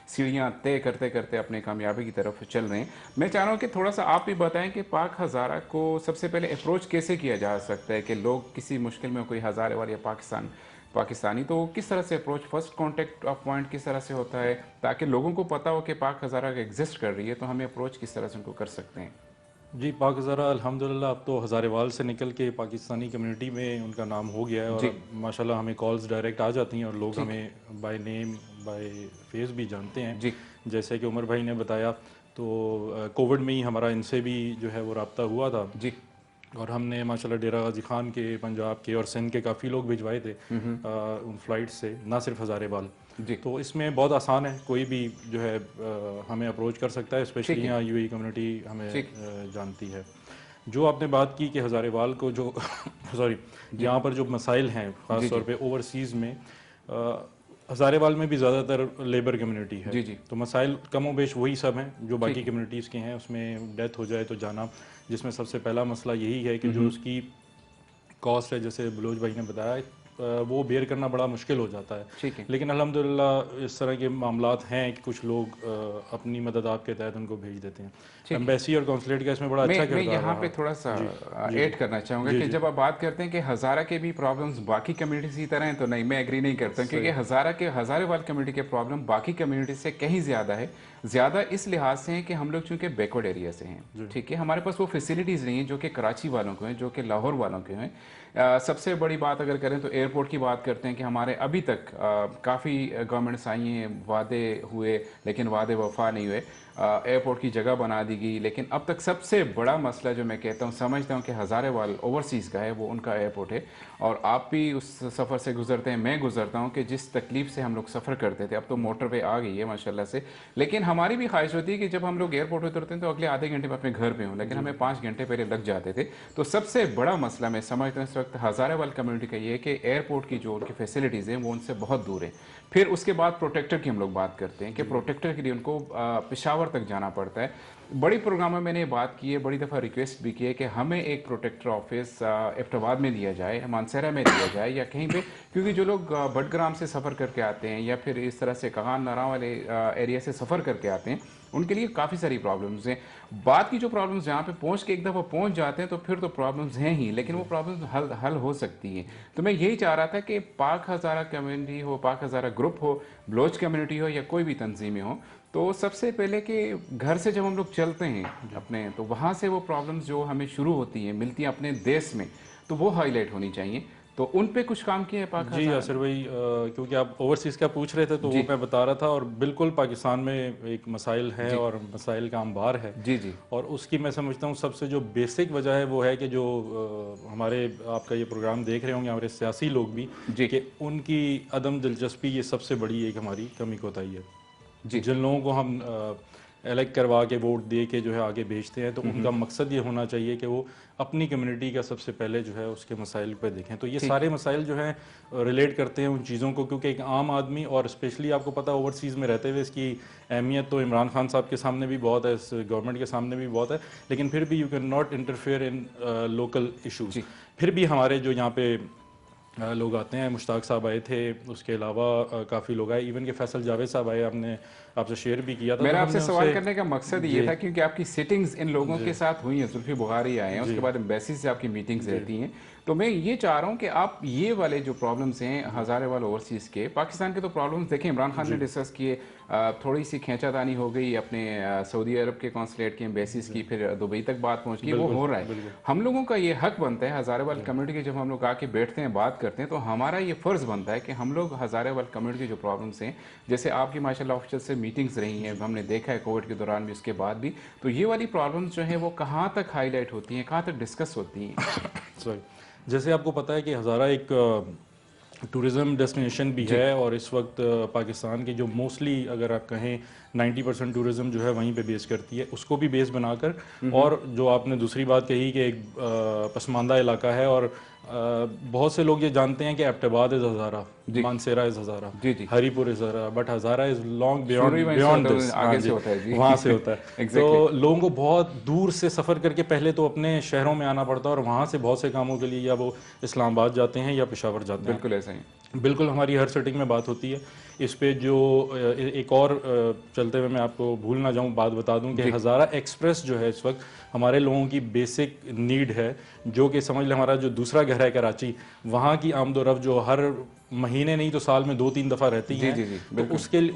सीढ़ियाँ तय करते करते अपने कामयाबी की तरफ चल रहे हैं। मैं चाह रहा हूँ कि थोड़ा सा आप भी बताएं कि पाक हज़ारा को सबसे पहले अप्रोच कैसे किया जा सकता है कि लोग किसी मुश्किल में, कोई हज़ारे वाले या पाकिस्तानी, तो किस तरह से approach, first contact of point किस तरह से होता है ताकि लोगों को पता हो कि पाक हज़ारा एग्जिस्ट कर रही है, तो हमें अप्रोच किस तरह से उनको कर सकते हैं? जी, पाक हज़ारा अल्हम्दुलिल्लाह अब तो हज़ारेवाल से निकल के पाकिस्तानी कम्युनिटी में उनका नाम हो गया है और माशाल्लाह हमें कॉल्स डायरेक्ट आ जाती हैं और लोग हमें बाय नेम बाय फेस भी जानते हैं। जी, जैसे कि उमर भाई ने बताया, तो कोविड में ही हमारा इनसे भी जो है वो रब्ता हुआ था जी, और हमने माशाल्लाह डेरा गाजी खान के, पंजाब के और सिंध के काफ़ी लोग भिजवाए थे उन फ्लाइट से, ना सिर्फ हज़ारेवाल। तो इसमें बहुत आसान है, कोई भी जो है हमें अप्रोच कर सकता है, स्पेशली यहाँ यूएई कम्युनिटी हमें जानती है। जो आपने बात की कि हज़ारेवाल को जो सॉरी, यहाँ पर जो मसाइल हैं ख़ास तौर पे ओवरसीज़ में, हज़ारेवाल में भी ज़्यादातर लेबर कम्युनिटी है, तो मसाइल कमो बेश वही सब हैं जो बाकी कम्युनिटीज़ के हैं। उसमें डेथ हो जाए तो जाना, जिसमें सबसे पहला मसला यही है कि जो उसकी कॉस्ट है, जैसे बलोच भाई ने बताया, वो बेयर करना बड़ा मुश्किल हो जाता है। लेकिन अल्हम्दुलिल्लाह इस तरह के मामलात हैं कि कुछ लोग अपनी मदद आपके तहत उनको भेज देते हैं। एम्बेसी और कौंसलेट का इसमें बड़ा अच्छा किरदार मैं यहाँ पे थोड़ा सा ऐड करना चाहूँगा कि जब आप बात करते हैं कि हज़ारा के भी प्रॉब्लम्स बाकी कम्युनिटीज़ की तरह हैं, तो नहीं, मैं एग्री नहीं करता हूँ, क्योंकि हज़ारेवाल कम्युनिटी के प्रॉब्लम बाकी कम्युनिटी से कहीं ज़्यादा है। ज़्यादा इस लिहाज से हैं कि हम लोग चूँकि बैकवर्ड एरिया से हैं, ठीक है, हमारे पास वो फैसिलिटीज़ नहीं है जो कि कराची वालों को हैं, जो कि लाहौर वालों के हैं। सबसे बड़ी बात अगर करें तो एयरपोर्ट की बात करते हैं कि हमारे अभी तक काफ़ी गवर्नमेंट्स आई हैं, वादे हुए लेकिन वादे वफा नहीं हुए। एयरपोर्ट की जगह बना दी गई, लेकिन अब तक सबसे बड़ा मसला जो मैं कहता हूँ, समझता हूँ कि हज़ारेवाल ओवरसीज़ का है, वो उनका एयरपोर्ट है। और आप भी उस सफ़र से गुजरते हैं, मैं गुजरता हूँ कि जिस तकलीफ़ से हम लोग सफ़र करते थे, अब तो मोटरवे आ गई है माशाल्लाह से, लेकिन हमारी भी ख्वाहिश होती है कि जब हम लोग एयरपोर्ट उतरते हैं तो अगले आधे घंटे में अपने घर पे हों, लेकिन हमें 5 घंटे पहले लग जाते थे। तो सबसे बड़ा मसला मैं समझता हूँ इस वक्त हज़ारेवाल कम्युनिटी का ये है कि एयरपोर्ट की जो उनकी फैसिलिटीज़ हैं वो उनसे बहुत दूर है। फिर उसके बाद प्रोटेक्टर की हम लोग बात करते हैं कि प्रोटेक्टर के लिए उनको पेशावर तक जाना पड़ता है। बड़ी प्रोग्रामों में मैंने ये बात की है, बड़ी दफ़ा रिक्वेस्ट भी की है कि हमें एक प्रोटेक्टर ऑफिस एबटाबाद में दिया जाए, मानसरा में दिया जाए या कहीं पे, क्योंकि जो लोग बडग्राम से सफ़र करके आते हैं या फिर इस तरह से कगान नारा वाले एरिया से सफ़र करके आते हैं, उनके लिए काफ़ी सारी प्रॉब्लम्स हैं। बात की जो प्रॉब्लम्स जहाँ पे पहुँच के एक दफ़ा पहुँच जाते हैं तो फिर तो प्रॉब्लम्स हैं ही, लेकिन वो प्रॉब्लम्स हल हो सकती हैं। तो मैं यही चाह रहा था कि पाक हज़ारा कम्युनिटी हो, पाक हज़ारा ग्रुप हो, बलोच कम्युनिटी हो या कोई भी तंजीमें हो, तो सबसे पहले कि घर से जब हम लोग चलते हैं अपने, तो वहाँ से वो प्रॉब्लम्स जो हमें शुरू होती हैं, मिलती हैं अपने देश में, तो वो हाईलाइट होनी चाहिए तो उन पे कुछ काम किया है पाक जी यासिर भाई, क्योंकि आप ओवरसीज़ का पूछ रहे थे तो वो मैं बता रहा था, और बिल्कुल पाकिस्तान में एक मसाइल है और मसाइल का अंबार है। जी जी। और उसकी मैं समझता हूँ सबसे जो बेसिक वजह है वो है कि जो हमारे आपका ये प्रोग्राम देख रहे होंगे हमारे सियासी लोग भी, कि उनकी अदम दिलचस्पी ये सबसे बड़ी एक हमारी कमी कोताही है। जिन लोगों को हम इलेक्ट करवा के वोट दे के जो है आगे भेजते हैं, तो उनका मकसद ये होना चाहिए कि वो अपनी कम्युनिटी का सबसे पहले जो है उसके मसाइल पे देखें। तो ये सारे मसाइल जो हैं रिलेट करते हैं उन चीज़ों को, क्योंकि एक आम आदमी, और स्पेशली आपको पता है ओवरसीज़ में रहते हुए इसकी अहमियत तो इमरान खान साहब के सामने भी बहुत है, इस गवर्नमेंट के सामने भी बहुत है, लेकिन फिर भी you can not interfere in local issues. फिर भी हमारे जो यहाँ पे लोग आते हैं, मुश्ताक साहब आए थे, उसके अलावा काफ़ी लोग आए, इवन के फैसल जावेद साहब आए, हमने आपसे शेयर भी किया था। मेरा आपसे सवाल करने का मकसद ये था क्योंकि आपकी सिटिंग्स इन लोगों के साथ हुई हैं, जुल्फी बुखारी आए हैं, उसके बाद एम्बेसी से आपकी मीटिंग्स रहती हैं, तो मैं ये चाह रहा हूँ कि आप ये वाले जो प्रॉब्लम्स हैं हज़ारेवाल ओवरसीज़ के, पाकिस्तान के तो प्रॉब्लम्स देखें, इमरान खान ने डिस्कस किए, थोड़ी सी खींचातानी हो गई अपने सऊदी अरब के कॉन्सुलेट की, एम्बेसीज की, फिर दुबई तक बात पहुँच गई, वो हो रहा है। हम लोगों का ये हक बनता है हज़ारेवाल कम्युनिटी के, जब हम लोग आके बैठते हैं बात करते हैं, तो हमारा ये फ़र्ज़ बनता है कि हम लोग हज़ारेवाल कम्युनिटी के जो प्रॉब्लम्स हैं, जैसे आपकी माशाल्लाह ऑफिशियल से मीटिंग्स रही हैं, हमने देखा है कोविड के दौरान भी, उसके बाद भी, तो ये वाली प्रॉब्लम्स जो हैं वो कहाँ तक हाईलाइट होती हैं, कहाँ तक डिस्कस होती हैं? सॉरी, जैसे आपको पता है कि हज़ारा एक टूरिज़म डेस्टिनेशन भी है, और इस वक्त पाकिस्तान की जो मोस्टली अगर आप कहें 90% टूरिज़म जो है वहीं पे बेस करती है, उसको भी बेस बनाकर, और जो आपने दूसरी बात कही कि एक पसमानदा इलाका है, और बहुत से लोग ये जानते हैं कि Abbottabad is Hazara, Mansehra is Hazara, Haripur is Hazara, but Hazara is long beyond this, आगे से होता है जी, वहाँ से होता है। तो लोगों को बहुत दूर से सफ़र करके पहले तो अपने शहरों में आना पड़ता है, और वहाँ से बहुत से कामों के लिए या वो इस्लामाबाद जाते हैं या पेशावर जाते हैं। बिल्कुल ऐसा ही, बिल्कुल हमारी हर सेटिंग में बात होती है इस पे। जो एक और चलते हुए मैं आपको भूल ना जाऊं बात बता दूं कि हज़ारा एक्सप्रेस जो है इस वक्त हमारे लोगों की बेसिक नीड है, जो कि समझ लें हमारा जो दूसरा घर है कराची, वहाँ की आमदोरफ्त जो हर महीने नहीं तो साल में 2-3 दफ़ा रहती है, तो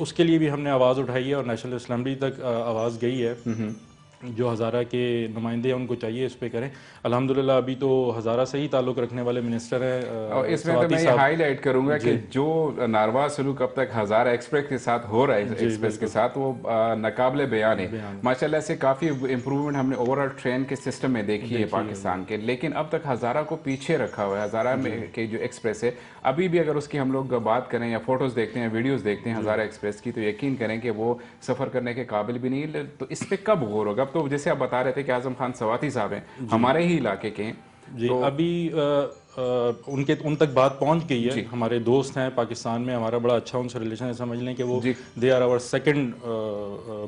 उसके लिए भी हमने आवाज़ उठाई है, और नेशनल असम्बली तक आवाज़ गई है। जो हज़ारा के नुमाइंदे हैं उनको चाहिए इस पे करें। अल्हम्दुलिल्लाह अभी तो हज़ारा से ही ताल्लुक़ रखने वाले मिनिस्टर हैं, और इसमें तो मैं ये हाईलाइट करूंगा कि जो नारवा सलूक अब तक हज़ारा एक्सप्रेस के साथ हो रहा है, एक्सप्रेस के साथ, वो नाकाबिले बयान है। माशाल्लाह से काफ़ी इम्प्रूवमेंट हमने ओवरऑल ट्रेन के सिस्टम में देखी है पाकिस्तान के, लेकिन अब तक हज़ारा को पीछे रखा हुआ है। हज़ारा में के जो एक्सप्रेस है, अभी भी अगर उसकी हम लोग बात करें या फोटोज़ देखते हैं, वीडियोज़ देखते हैं हज़ारा एक्सप्रेस की, तो यकीन करें कि वो सफ़र करने के काबिल भी नहीं है। तो इस पर कब गौर होगा? तो जैसे आप बता रहे थे कि आजम खान सवाती साहब हैं, हमारे ही इलाके के हैं जी, तो अभी उन तक बात पहुंच गई है। हमारे दोस्त हैं पाकिस्तान में, हमारा बड़ा अच्छा उनसे रिलेशन है, समझ लें कि वो they are our second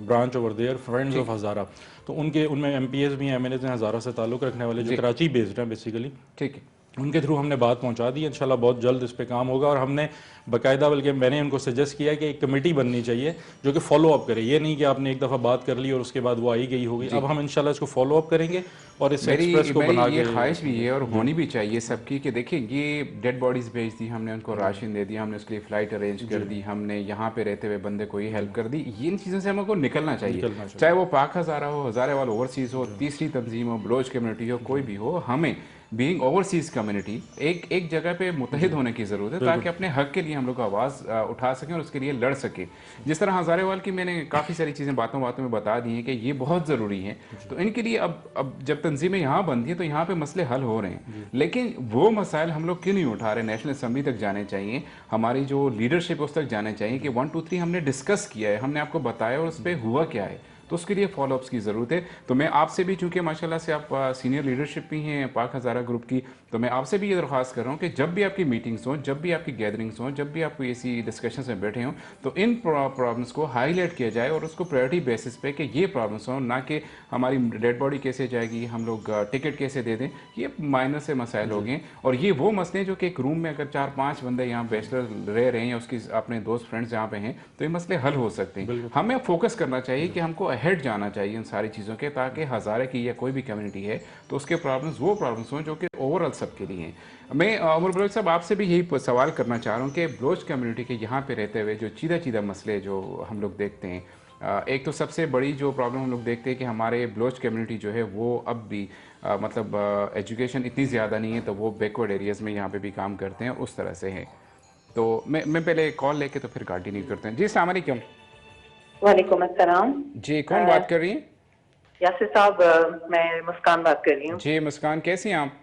branch over there, friends of Hazara. तो उनमें MPs भी हैं, MNAs हैं हज़ारा से ताल्लुक़ रखने वाले, जो कराची बेस्ड हैं बेसिकली। ठीक है, उनके थ्रू हमने बात पहुंचा दी, इंशाल्लाह बहुत जल्द इस पे काम होगा। और हमने बाकायदा, बल्कि मैंने उनको सजेस्ट किया कि एक कमेटी बननी चाहिए जो कि फॉलो अप करे। ये नहीं कि आपने एक दफ़ा बात कर ली और उसके बाद वो आई गई होगी। अब हम इंशाल्लाह इसको फॉलो अप करेंगे और इस एक्सप्रेस को बना के, ये ख्वाहिश भी है और होनी भी चाहिए सबकी कि देखिए ये डेड बॉडीज़ भेज दी हमने, उनको राशन दे दिया हमने, उसके लिए फ़्लाइट अरेंज कर दी हमने, यहाँ पे रहते हुए बंदे को ये हेल्प कर दी। इन चीज़ों से हमको निकलना चाहिए, चाहे वो पाक हज़ारा हो, हज़ारेवाल ओवरसीज़ हो, तीसरी तंजीम हो, बलोच कम्युनिटी हो, कोई भी हो, हमें बीइंग ओवरसीज कम्युनिटी एक जगह पे मुतहिद होने की ज़रूरत है, ताकि अपने हक के लिए हम लोग आवाज़ उठा सकें और उसके लिए लड़ सकें। जिस तरह हज़ारेवाल की मैंने काफ़ी सारी चीज़ें बातों बातों में बता दी हैं कि ये बहुत ज़रूरी है, तो इनके लिए अब जब तंजीमें यहाँ बनती हैं तो यहाँ पे मसले हल हो रहे हैं, लेकिन वो मसाइल हम लोग क्यों नहीं उठा रहे? नेशनल असम्बली तक जाने चाहिए, हमारी जो लीडरशिप है उस तक जाने चाहिए कि 1 2 3 हमने डिस्कस किया है, हमने आपको बताया और उस पर हुआ क्या है, तो उसके लिए फॉलोअप्स की ज़रूरत है। तो मैं आपसे भी, चूंकि माशाल्लाह से आप सीनियर लीडरशिप भी हैं पाक हज़ारा ग्रुप की, तो मैं आपसे भी ये दरख्वास्त कर रहा हूँ कि जब भी आपकी मीटिंग्स हों, जब भी आपकी गैदरिंग्स हों, जब भी आप कोई ऐसी डिस्कशंस में बैठे हों, तो इन प्रॉब्लम्स को हाईलाइट किया जाए और उसको प्रायोरिटी बेसिस पे कि ये प्रॉब्लम्स हों, ना कि हमारी डेड बॉडी कैसे जाएगी, हम लोग टिकट कैसे दे दें, ये माइनर से मसाइल हो गए। और ये वो मसले जो कि एक रूम में अगर 4-5 बंदे यहाँ बैचलर रह रहे हैं या उसकी अपने दोस्त फ्रेंड्स यहाँ पे हैं, तो ये मसले हल हो सकते हैं। हमें फोकस करना चाहिए कि हमको अहेड जाना चाहिए इन सारी चीज़ों के, ताकि हज़ारे की या कोई भी कम्युनिटी है तो उसके प्रॉब्लम्स वो प्रॉब्लम्स हों जो कि ओवरऑल सबके लिए हैं। मैं उमर बलोच साहब आपसे भी यही सवाल करना चाह रहा हूँ कि बलोच कम्युनिटी के यहाँ पे रहते हुए जो चीदा मसले जो हम लोग देखते हैं, एक तो सबसे बड़ी जो प्रॉब्लम हम लोग देखते हैं कि हमारे बलोच कम्युनिटी जो है वो अब भी मतलब एजुकेशन इतनी ज़्यादा नहीं है, तो वो बैकवर्ड एरियाज़ में यहाँ पे भी काम करते हैं, उस तरह से है। तो मैं पहले कॉल लेके तो फिर कंटिन्यू करते हैं। जी अस्सलाम वालेकुम। वालेकुम अस्सलाम। जी कौन बात कर रही हैं? यासिर साहब, मैं मुस्कान बात कर रही हूँ। जी मुस्कान, कैसी हैं आप?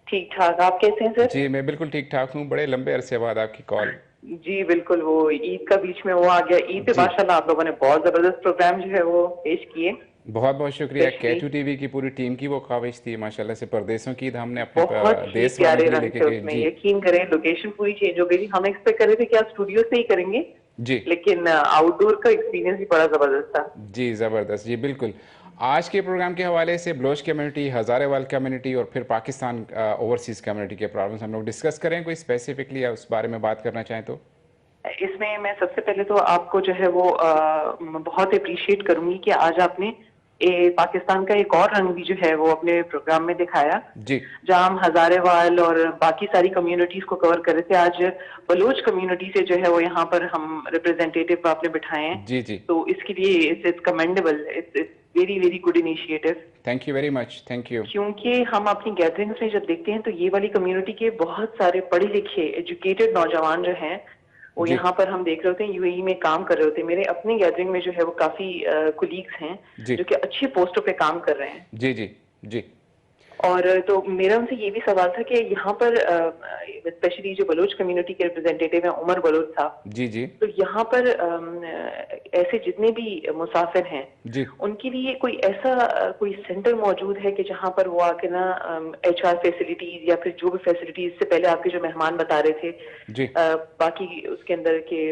ठीक ठाक, आप कैसे हैं सर? जी मैं बिल्कुल ठीक ठाक हूँ, बड़े लंबे अरसे बाद आपकी कॉल। जी बिल्कुल, वो ईद का बीच में वो आ गया। ईद पे जी माशाल्लाह आप लोगों ने बहुत जबरदस्त प्रोग्राम जो है वो पेश किए। बहुत बहुत शुक्रिया। स्पेशली K2 टीवी की पूरी टीम की वो ख्वाहिश थी माशाल्लाह से, परदेशों की ईद हमने अपने बहुत ही देश वालों प्यारे के लिए रंग लेके थे गए। उसमें, जी यकीन करें लोकेशन पूरी चेंज हो गई थी। हम एक्सपेक्ट कर रहे थे कि आप स्टूडियो से ही करेंगे, जी लेकिन आउटडोर का एक्सपीरियंस भी बड़ा जबरदस्त था। जी ज़बरदस्त। जी बिल्कुल। आज के प्रोग्राम के हवाले से बलोच कम्युनिटी, हज़ारेवाल कम्युनिटी और फिर पाकिस्तान ओवरसीज़ कम्युनिटी के प्रॉब्लम्स हम लोग डिस्कस करें। कोई स्पेसिफिकली उस बारे में बात करना चाहें तो? इसमें मैं सबसे पहले तो आपको जो है वो बहुत अप्रिशिएट करूंगी कि आज आपने पाकिस्तान का एक और रंग भी जो है वो अपने प्रोग्राम में दिखाया, जी जहां हम हजारेवाल और बाकी सारी कम्युनिटीज को कवर कर रहे थे। आज बलोच कम्युनिटी से जो है वो यहाँ पर हम रिप्रेजेंटेटिव आपने बिठाए हैं, जी जी, तो इसके लिए it's commendable, it's very very good initiative. Thank you very much, thank you. क्योंकि हम अपनी गैदरिंग्स में जब देखते हैं तो ये वाली कम्युनिटी के बहुत सारे पढ़े लिखे एजुकेटेड नौजवान जो हैं वो जी यहाँ पर हम देख रहे होते हैं यूएई में काम कर रहे होते हैं। मेरे अपने गैदरिंग में जो है वो काफी कुलीग्स हैं जी जो कि अच्छे पोस्टों पे काम कर रहे हैं। जी जी जी और तो मेरा उनसे ये भी सवाल था कि यहाँ पर स्पेशली जो बलोच कम्युनिटी के रिप्रेजेंटेटिव हैं उमर बलोच साहब, जी जी तो यहाँ पर ऐसे जितने भी मुसाफिर हैं जी उनके लिए कोई ऐसा कोई सेंटर मौजूद है कि जहाँ पर वो आके ना एचआर फैसिलिटीज या फिर जो भी फैसिलिटीज से पहले आपके जो मेहमान बता रहे थे, जी बाकी उसके अंदर के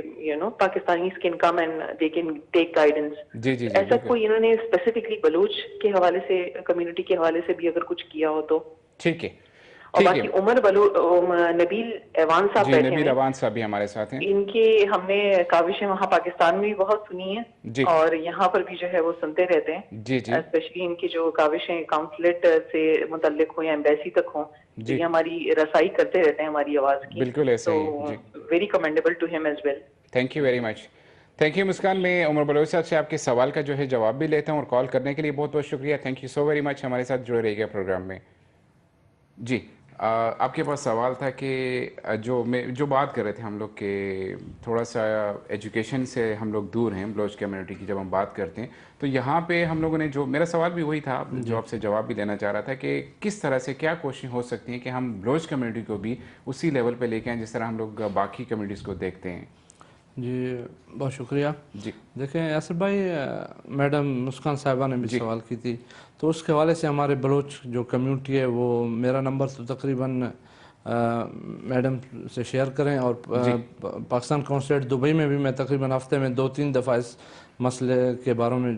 Pakistani can come and they can take guidance. जी जी जी ऐसा बिल्कुल। कोई इन्होंने स्पेसिफिकली बलोच के हवाले से, कम्युनिटी के हवाले से भी अगर कुछ किया हो तो। ठीक है और ठीक बाकी है। नबील एवान साहब जी बैठे नबील हैं, अवान साहब भी हमारे साथ हैं। इनके हमने काविशें वहाँ पाकिस्तान में भी बहुत सुनी है जी और यहाँ पर भी जो है वो सुनते रहते हैं। जी जी स्पेशली इनकी जो काविशें काउंसलेट से मुतल्लिक हो या एम्बेसी तक हो, तो जी ये हमारी रसाई करते रहते हैं हमारी आवाज की। बिल्कुल ऐसे तो ही। जी very commendable to him as well. Thank you very much. Thank you Muskaan. मैं उमर बलोच साहब से आपके सवाल का जो है जवाब भी लेता हूँ, और कॉल करने के लिए बहुत बहुत शुक्रिया। Thank you so very much हमारे साथ जुड़े रहिएगा प्रोग्राम में। जी आपके पास सवाल था कि जो बात कर रहे थे हम लोग के थोड़ा सा एजुकेशन से हम लोग दूर हैं बलोच कम्युनिटी की, जब हम बात करते हैं तो यहाँ पे हम लोगों ने जो, मेरा सवाल भी वही था जो आपसे जवाब भी देना चाह रहा था कि किस तरह से क्या कोशिश हो सकती है कि हम बलोच कम्युनिटी को भी उसी लेवल पे लेके आएँ जिस तरह हम लोग बाकी कम्युनिटीज़ को देखते हैं। जी बहुत शुक्रिया। जी देखें यासिर भाई, मैडम मुस्कान साहिबा ने भी जी सवाल की थी, तो उसके हवाले से हमारे बलोच जो कम्युनिटी है वो, मेरा नंबर तो तकरीबन मैडम से शेयर करें, और पाकिस्तान कौंसलेट दुबई में भी मैं तकरीबन हफ्ते में 2-3 दफ़ा इस मसले के बारे में,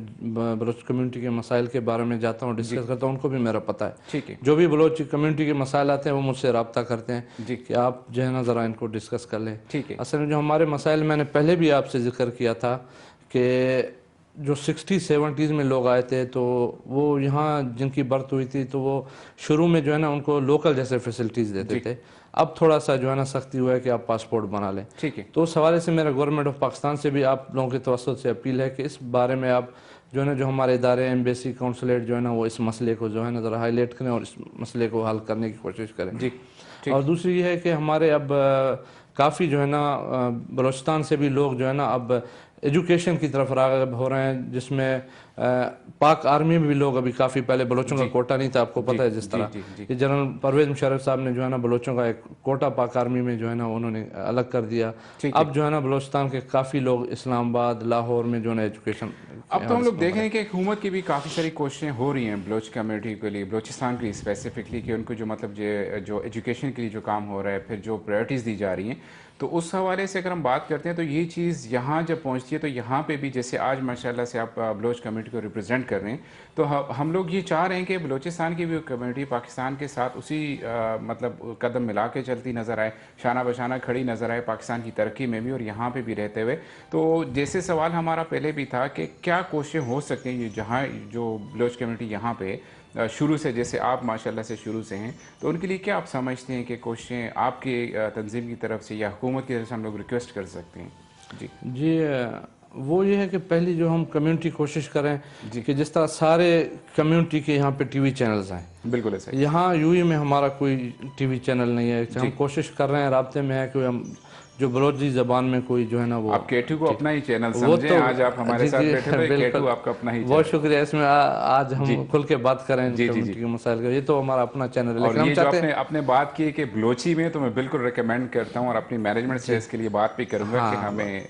बलोच कम्युनिटी के मसाइल के बारे में जाता हूँ, डिस्कस करता हूँ। उनको भी मेरा पता है, ठीक है जो भी बलोच कम्युनिटी के मसाइल आते हैं वो मुझसे रब्ता करते हैं जी कि आप जो है ना ज़रा इनको डिस्कस कर लें। ठीक है असल में जो हमारे मसाइल, मैंने पहले भी आपसे जिक्र किया था कि जो 60-70s में लोग आए थे तो वो यहाँ जिनकी बर्थ हुई थी तो वो शुरू में जो है ना उनको लोकल जैसे फैसिलिटीज़ देते थे। अब थोड़ा सा जो है ना सख्ती हुआ है कि आप पासपोर्ट बना लें। ठीक है तो उस हवाले से मेरा गवर्नमेंट ऑफ पाकिस्तान से भी आप लोगों के तवज्जुह से अपील है कि इस बारे में आप जो है ना, जो हमारे इदारे एम्बेसी काउंसलेट जो है ना, वो इस मसले को जो है ना ज़रा हाईलाइट करें और इस मसले को हल करने की कोशिश करें। जी ठीक। और दूसरी ये है कि हमारे अब काफ़ी जो है ना बलूचिस्तान से भी लोग जो है ना अब एजुकेशन की तरफ राग़िब हो रहे हैं, जिसमें पाक आर्मी में भी लोग, अभी काफ़ी पहले बलोचों का कोटा नहीं था, आपको पता है, जिस तरह कि जनरल परवेज़ मुशर्रफ साहब ने जो है ना बलोचों का एक कोटा पाक आर्मी में जो है ना उन्होंने अलग कर दिया। अब जो है ना बलोचिस्तान के काफ़ी लोग इस्लामाबाद, लाहौर में जो है ना एजुकेशन, अब तो हम लोग देख रहे हैं कि हुकूमत की भी काफ़ी सारी कोशिशें हो रही हैं बलोच कम्युनिटी के लिए, बलोचिस्तान के लिए स्पेसिफिकली, कि उनको जो मतलब जो एजुकेशन के लिए जो काम हो रहा है, फिर जो प्रायोरिटीज़ दी जा रही हैं, तो उस हवाले से अगर हम बात करते हैं तो ये चीज़ यहाँ जब पहुँचती है तो यहाँ पे भी, जैसे आज माशाल्लाह से आप बलोच कम्युनिटी को रिप्रेजेंट कर रहे हैं, तो हम लोग ये चाह रहे हैं कि बलोचिस्तान की भी कम्युनिटी पाकिस्तान के साथ उसी मतलब कदम मिला के चलती नज़र आए, शाना बशाना खड़ी नज़र आए पाकिस्तान की तरक्की में भी और यहाँ पे भी रहते हुए। तो जैसे सवाल हमारा पहले भी था कि क्या कोशिशें हो सकती हैं, जहाँ जो बलोच कम्युनिटी यहाँ पे शुरू से, जैसे आप माशाल्लाह से शुरू से हैं, तो उनके लिए क्या आप समझते हैं कि कोशिशें आपके तंजीम की तरफ से या हुकूमत की तरफ से हम लोग रिक्वेस्ट कर सकते हैं? जी जी वो ये है कि पहली जो हम कम्युनिटी कोशिश करें कि जिस तरह सारे कम्युनिटी के यहाँ पे टीवी चैनल्स हैं, बिल्कुल ऐसा ही। यहाँ यूएई में हमारा कोई टीवी चैनल नहीं है। हम कोशिश कर रहे हैं, राब्ते में है कि हम जो बलोची ज़बान में कोई जो है ना वो आप केटू को अपना ही चैनल वो समझें। तो आज आप हमारे साथ बैठे थे, बिल्कुल। केटू आपका अपना ही बहुत चैनल। शुक्रिया, इसमें आज हम खुल के बात करें जी, जी, कम्युनिटी जी। के मसाइल का। ये तो हमारा अपना चैनल है, और लेकिन हम ये जो चाहते आपने आपने बात की कि बलोची में, तो मैं बिल्कुल रिकमेंड करता हूँ और अपनी मैनेजमेंट से इसके लिए बात भी करूंगा कि हमें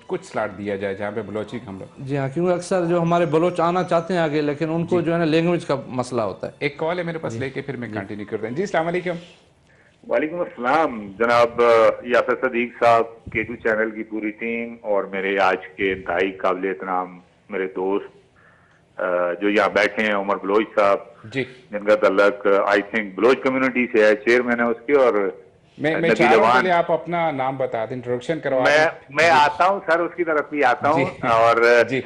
कुछ स्लॉट दिया जाए जहाँ पे बलोची हम लोग। जी हाँ, क्योंकि अक्सर जो हमारे बलोच आना चाहते हैं आगे, लेकिन उनको जो है ना लैंग्वेज का मसला होता है। एक कॉल है मेरे पास, लेके फिर मैं कंटिन्यू करता हूँ। जी अस्सलाम वालेकुम। वालेकुम अस्सलाम जनाब यासर सदीक साहब, केटू चैनल की पूरी टीम और मेरे आज के इंतहाई काबिल एहतराम मेरे दोस्त जो यहाँ बैठे हैं, उमर बलोच साहब जी, जिनका तल्लक आई थिंक बलोच कम्युनिटी से है, चेयरमैन है उसके। और मैं नबील चाह रहा हूँ अवान, पहले आप अपना नाम बता दें, इंट्रोडक्शन करवा दें। मैं आता हूँ सर, उसकी तरफ भी आता हूँ। जी, और जी।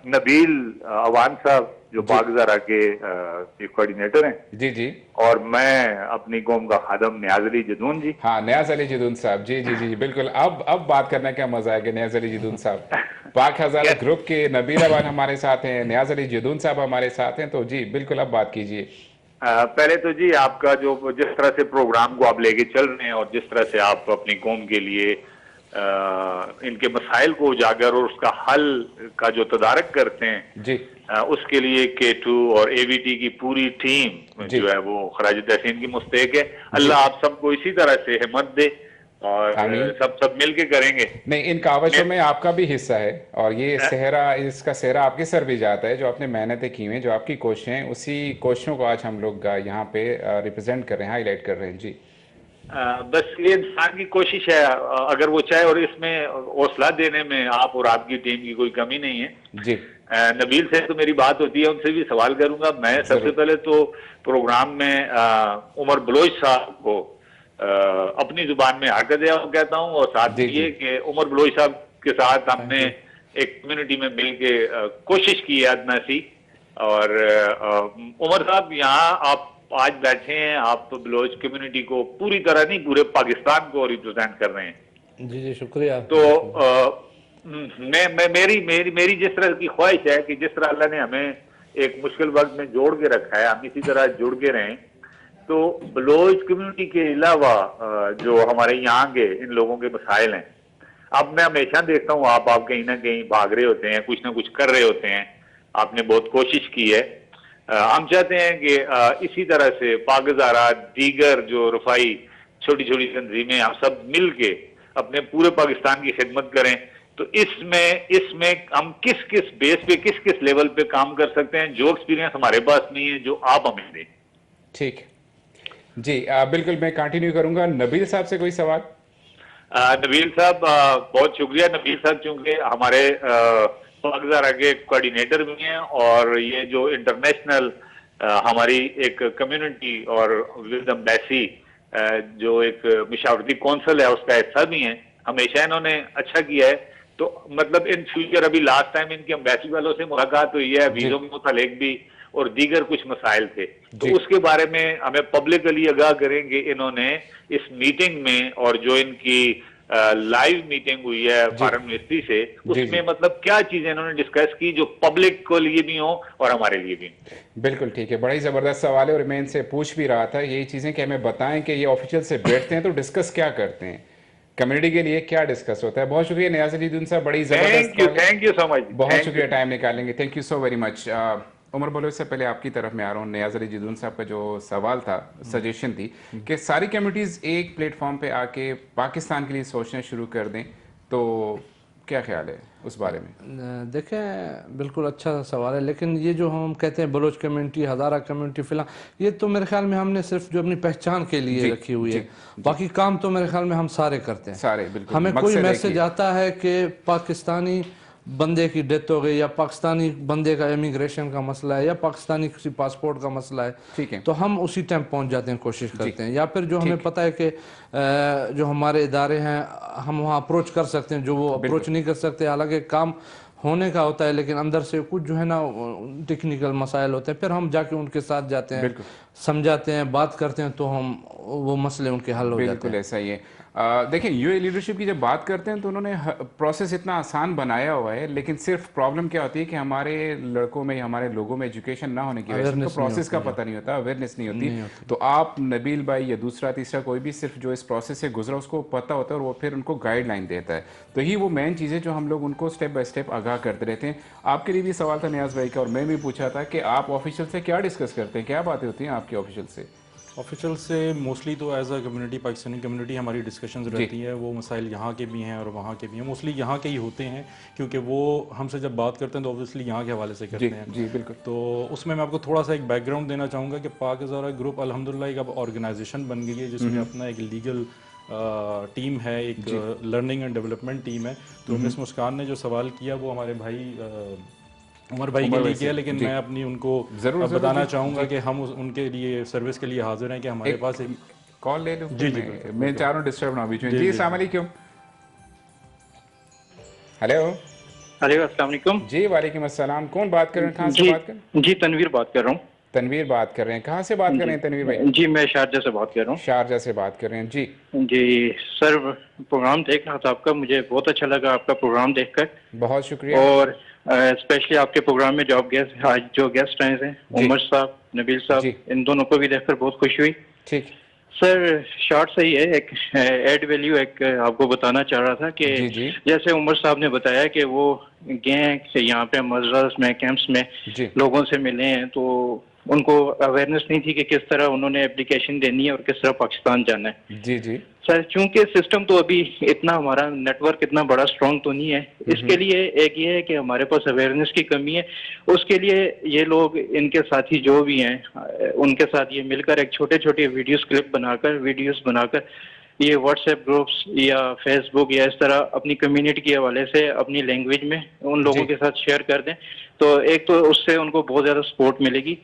नबील अवान साहब जो पाकज़ारा के चीफ कोऑर्डिनेटर हैं, जी जी। और मैं अपनी कौम का खादम नियाज अली जदून जी। हाँ, नियाज अली जदून साहब, जी जी जी बिल्कुल। अब बात करने का मजा आएगा। नियाज अली जदून साहब, पाक हज़ारा ग्रुप के नबील अवान हमारे साथ हैं, नियाज अली जदून साहब हमारे साथ हैं, तो जी बिल्कुल अब बात कीजिए। पहले तो जी आपका जो जिस तरह से प्रोग्राम को आप लेके चल रहे हैं और जिस तरह से आप अपनी कौम के लिए इनके मसाइल को उजागर और उसका हल का जो तदारक करते हैं जी, उसके लिए केटू और एवीटी की पूरी टीम जो है वो खराज तहसीन की मुस्तहक है। अल्लाह आप सबको इसी तरह से हिम्मत दे और सब मिल के करेंगे। नहीं, इन कावशों में आपका भी हिस्सा है और ये सेहरा, इसका सेहरा आपके सर भी जाता है। जो आपने मेहनतें की हुई हैं, जो आपकी कोशिशें हैं, उसी कोशिशों को आज हम लोग यहाँ पे रिप्रेजेंट कर रहे हैं, हाईलाइट कर रहे हैं। जी, बस ये इंसान की कोशिश है, अगर वो चाहे, और इसमें हौसला देने में आप और आपकी टीम की कोई कमी नहीं है। जी, नबील से तो मेरी बात होती है, उनसे भी सवाल करूंगा। मैं सबसे पहले तो प्रोग्राम में उमर बलोच साहब को अपनी जुबान में हरकत कहता हूँ, और साथ ये कि उमर बलोच साहब के साथ हमने एक कम्युनिटी में मिल के कोशिश की है अदना सी। और उमर साहब, यहाँ आप आज बैठे हैं, आप तो बलोच कम्युनिटी को पूरी तरह नहीं, पूरे पाकिस्तान को रिप्रेजेंट कर रहे हैं। जी जी, शुक्रिया। तो मेरी जिस तरह की ख्वाहिश है कि जिस तरह अल्लाह ने हमें एक मुश्किल वक्त में जोड़ के रखा है, हम इसी तरह जुड़ के रहें। तो बलोच कम्युनिटी के अलावा जो हमारे यहाँ के इन लोगों के मसाइल हैं, अब मैं हमेशा देखता हूँ आप कहीं ना कहीं भाग रहे होते हैं, कुछ ना कुछ कर रहे होते हैं। आपने बहुत कोशिश की है। हम चाहते हैं कि इसी तरह से पाकज़ारा, दीगर जो रफाई छोटी छोटी तंजीमें, हम सब मिल के अपने पूरे पाकिस्तान की खिदमत करें। तो इसमें हम किस किस बेस पे, किस किस लेवल पे काम कर सकते हैं, जो एक्सपीरियंस हमारे पास नहीं है, जो आप हमें दें। ठीक जी, बिल्कुल मैं कंटिन्यू करूंगा। नबील साहब से कोई सवाल? नबील साहब, बहुत शुक्रिया। नबील साहब चूंकि हमारे पाकज़ारा के कोऑर्डिनेटर भी हैं और ये जो इंटरनेशनल हमारी एक कम्युनिटी और विद एम्बेसी जो एक मशावरती कौंसिल है, उसका हिस्सा भी हैं। हमेशा इन्होंने अच्छा किया है। तो मतलब इन फ्यूचर, अभी लास्ट टाइम इनकी एम्बेसी वालों से मुलाकात हुई है, वीजों के मुतालिक भी, और दीगर कुछ मसाइल थे, तो उसके बारे में हमें पब्लिकली आगाह करेंगे इन्होंने इस मीटिंग में। और जो इनकी लाइव मीटिंग हुई है फॉरेन मिनिस्ट्री से, उसमें मतलब क्या चीजें इन्होंने डिस्कस की जो पब्लिक को लिए भी हो और हमारे लिए भी। बिल्कुल ठीक है, बड़ा ही जबरदस्त सवाल है और मैं इनसे पूछ भी रहा था यही चीजें कि हमें बताएं कि ये ऑफिशियल से बैठते हैं तो डिस्कस क्या करते हैं, कम्युनिटी के लिए क्या डिस्कस होता है। बहुत शुक्रिया नियाज अली जदून साहब, बड़ी जबरदस्त। थैंक यू सो मच, बहुत शुक्रिया टाइम निकालेंगे, thank you so very much. Umar Baloch से पहले आपकी तरफ में आ रहा हूँ। नियाज अली जदून साहब का जो सवाल था, सजेशन थी कि सारी कम्युनिटीज़ एक प्लेटफॉर्म पे आके पाकिस्तान के लिए सोचना शुरू कर दें, तो क्या ख्याल है उस बारे में? देखें, बिल्कुल अच्छा सवाल है, लेकिन ये जो हम कहते हैं बलोच कम्युनिटी, हज़ारा कम्युनिटी, फिलहाल ये तो मेरे ख्याल में हमने सिर्फ जो अपनी पहचान के लिए रखी हुई है। बाकी काम तो मेरे ख्याल में हम सारे करते हैं, सारे। बिल्कुल, हमें कोई मैसेज आता है कि पाकिस्तानी बंदे की डेथ हो गई या पाकिस्तानी बंदे का इमिग्रेशन का मसला है या पाकिस्तानी किसी पासपोर्ट का मसला है, ठीक है, तो हम उसी टाइम पहुंच जाते हैं, कोशिश करते हैं। या फिर जो हमें पता है कि जो हमारे इदारे हैं, हम वहाँ अप्रोच कर सकते हैं, जो वो अप्रोच नहीं कर सकते, हालांकि काम होने का होता है, लेकिन अंदर से कुछ जो है ना टेक्निकल मसाइल होते हैं, फिर हम जाके उनके साथ जाते हैं, समझाते हैं, बात करते हैं, तो हम वो मसले उनके हल हो जाते हैं। बिल्कुल ऐसा ही है। देखिए यूए लीडरशिप की जब बात करते हैं तो उन्होंने प्रोसेस इतना आसान बनाया हुआ है, लेकिन सिर्फ प्रॉब्लम क्या होती है कि हमारे लड़कों में, हमारे लोगों में एजुकेशन ना होने की वजह से उनको प्रोसेस का पता नहीं होता, अवेयरनेस नहीं होती। तो आप नबील भाई या दूसरा तीसरा कोई भी सिर्फ जो इस प्रोसेस से गुजरा उसको पता होता है और वो फिर उनको गाइडलाइन देता है। तो ही वो मेन चीज़ें जो हम लोग उनको स्टेप बाय स्टेप आगाह करते रहते हैं। आपके लिए भी सवाल था नियाज भाई का, और मैं भी पूछा था कि आप ऑफिशियल से क्या डिस्कस करते हैं, क्या बातें होती हैं आपकी ऑफिशियल से? ऑफिशियल से मोस्टली तो as a community, Pakistani community हमारी डिस्कशंस रहती है। वो मसाइल यहाँ के भी हैं और वहाँ के भी हैं, मोस्टली यहाँ के ही होते हैं, क्योंकि वो हमसे जब बात करते हैं तो ऑब्वियसली यहाँ के हवाले से करते हैं। जी बिल्कुल। तो उसमें मैं आपको थोड़ा सा एक बैकग्राउंड देना चाहूँगा कि पाक हज़ारा ग्रुप अल्हम्दुलिल्लाह एक अब ऑर्गेनाइजेशन बन गई है, जिसमें अपना एक लीगल टीम है, एक लर्निंग एंड डेवलपमेंट टीम है। तो मिस मुस्कान ने जो सवाल किया वो हमारे भाई उमर भाई के लिए किया, लेकिन मैं अपनी उनको बताना चाहूँगा कि हम उनके लिए सर्विस के लिए हाजिर हैं कि हमारे पास एक कॉल ले लूँ। जी मैं चाह रहा हूँ डिस्टर्ब ना बीच में। जी अस्सलाम वालेकुम। हेलो। हेलो अस्सलाम वालेकुम। जी वालेकुम अस्सलाम। कौन बात कर रहे हैं, कहाँ से बात कर रहे हैं? जी तनवीर बात कर रहा हूँ। तनवीर बात कर रहे हैं, कहाँ से बात कर रहे हैं तनवीर भाई? जी मैं शारजा से बात कर रहा हूँ। शारजा से बात कर रहे हैं। जी जी सर, प्रोग्राम देख रहा था आपका, मुझे बहुत अच्छा लगा आपका प्रोग्राम देखकर। बहुत शुक्रिया। और स्पेशली आपके प्रोग्राम में जो आप गेस्ट आज जो गेस्ट आए हैं, उमर साहब, नबील साहब, इन दोनों को भी देखकर बहुत खुशी हुई। ठीक सर, शॉर्ट से ही है, एक एड वैल्यू एक आपको बताना चाह रहा था कि जैसे उमर साहब ने बताया कि वो गए यहाँ पे मजरस में, कैंप्स में लोगों से मिले हैं, तो उनको अवेयरनेस नहीं थी कि किस तरह उन्होंने एप्लीकेशन देनी है और किस तरह पाकिस्तान जाना है। जी सर, चूंकि सिस्टम तो अभी इतना, हमारा नेटवर्क इतना बड़ा स्ट्रांग तो नहीं है, इसके लिए एक ये है कि हमारे पास अवेयरनेस की कमी है। उसके लिए ये लोग, इनके साथी जो भी हैं, उनके साथ ये मिलकर एक छोटे छोटे वीडियोस बनाकर ये व्हाट्सएप ग्रुप्स या फेसबुक या इस तरह अपनी कम्युनिटी के हवाले से अपनी लैंग्वेज में उन लोगों के साथ शेयर कर दें, तो एक तो उससे उनको बहुत ज्यादा सपोर्ट मिलेगी।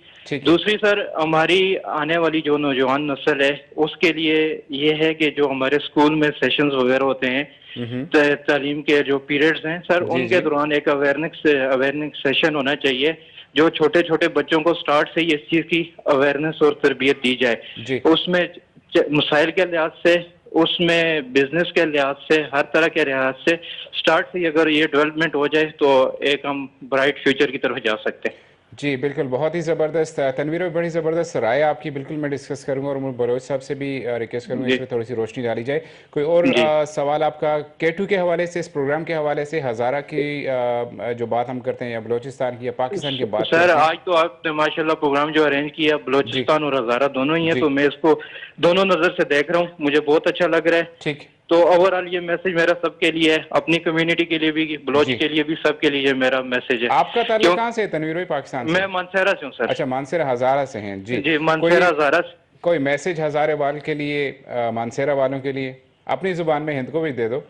दूसरी सर, हमारी आने वाली जो नौजवान नस्ल है उसके लिए ये है कि जो हमारे स्कूल में सेशंस वगैरह होते हैं, तालीम के जो पीरियड्स हैं सर, उनके दौरान एक अवेयरनेस सेशन होना चाहिए, जो छोटे छोटे बच्चों को स्टार्ट से ही इस चीज की अवेयरनेस और तरबियत दी जाए। उसमें मसाइल के लिहाज से, उसमें बिजनेस के लिहाज से, हर तरह के लिहाज से स्टार्ट से अगर ये डेवलपमेंट हो जाए तो एक हम ब्राइट फ्यूचर की तरफ जा सकते हैं। जी बिल्कुल, बहुत ही ज़बरदस्त तनवीर में, बड़ी ज़बरदस्त राय आपकी, बिल्कुल मैं डिस्कस करूंगा और बलोच साहब से भी रिक्वेस्ट करूंगा इसमें थोड़ी सी रोशनी डाली जाए। कोई और सवाल आपका K2 के हवाले से, इस प्रोग्राम के हवाले से, हज़ारा की जो बात हम करते हैं या बलोचिस्तान की या पाकिस्तान की बात? सर, आज तो आपने माशाल्लाह प्रोग्राम जो अरेंज किया, बलोचिस्तान और हज़ारा दोनों ही है, तो मैं इसको दोनों नज़र से देख रहा हूँ, मुझे बहुत अच्छा लग रहा है। ठीक, तो ओवरऑल ये मैसेज मेरा सबके लिए है, अपनी कम्युनिटी के लिए भी, बलोच के लिए भी, सबके लिए मेरा मैसेज है। आपका ताल्लुक कहाँ से है तनवीर भाई? पाकिस्तान से? मैं मानसेरा से हूँ सर। अच्छा, मानसेरा हज़ारा से हैं। जी मानसेरा हज़ारा। कोई मैसेज हज़ारे वालों के लिए, मानसेरा वालों के लिए अपनी जुबान में हिंद को भी दे दो?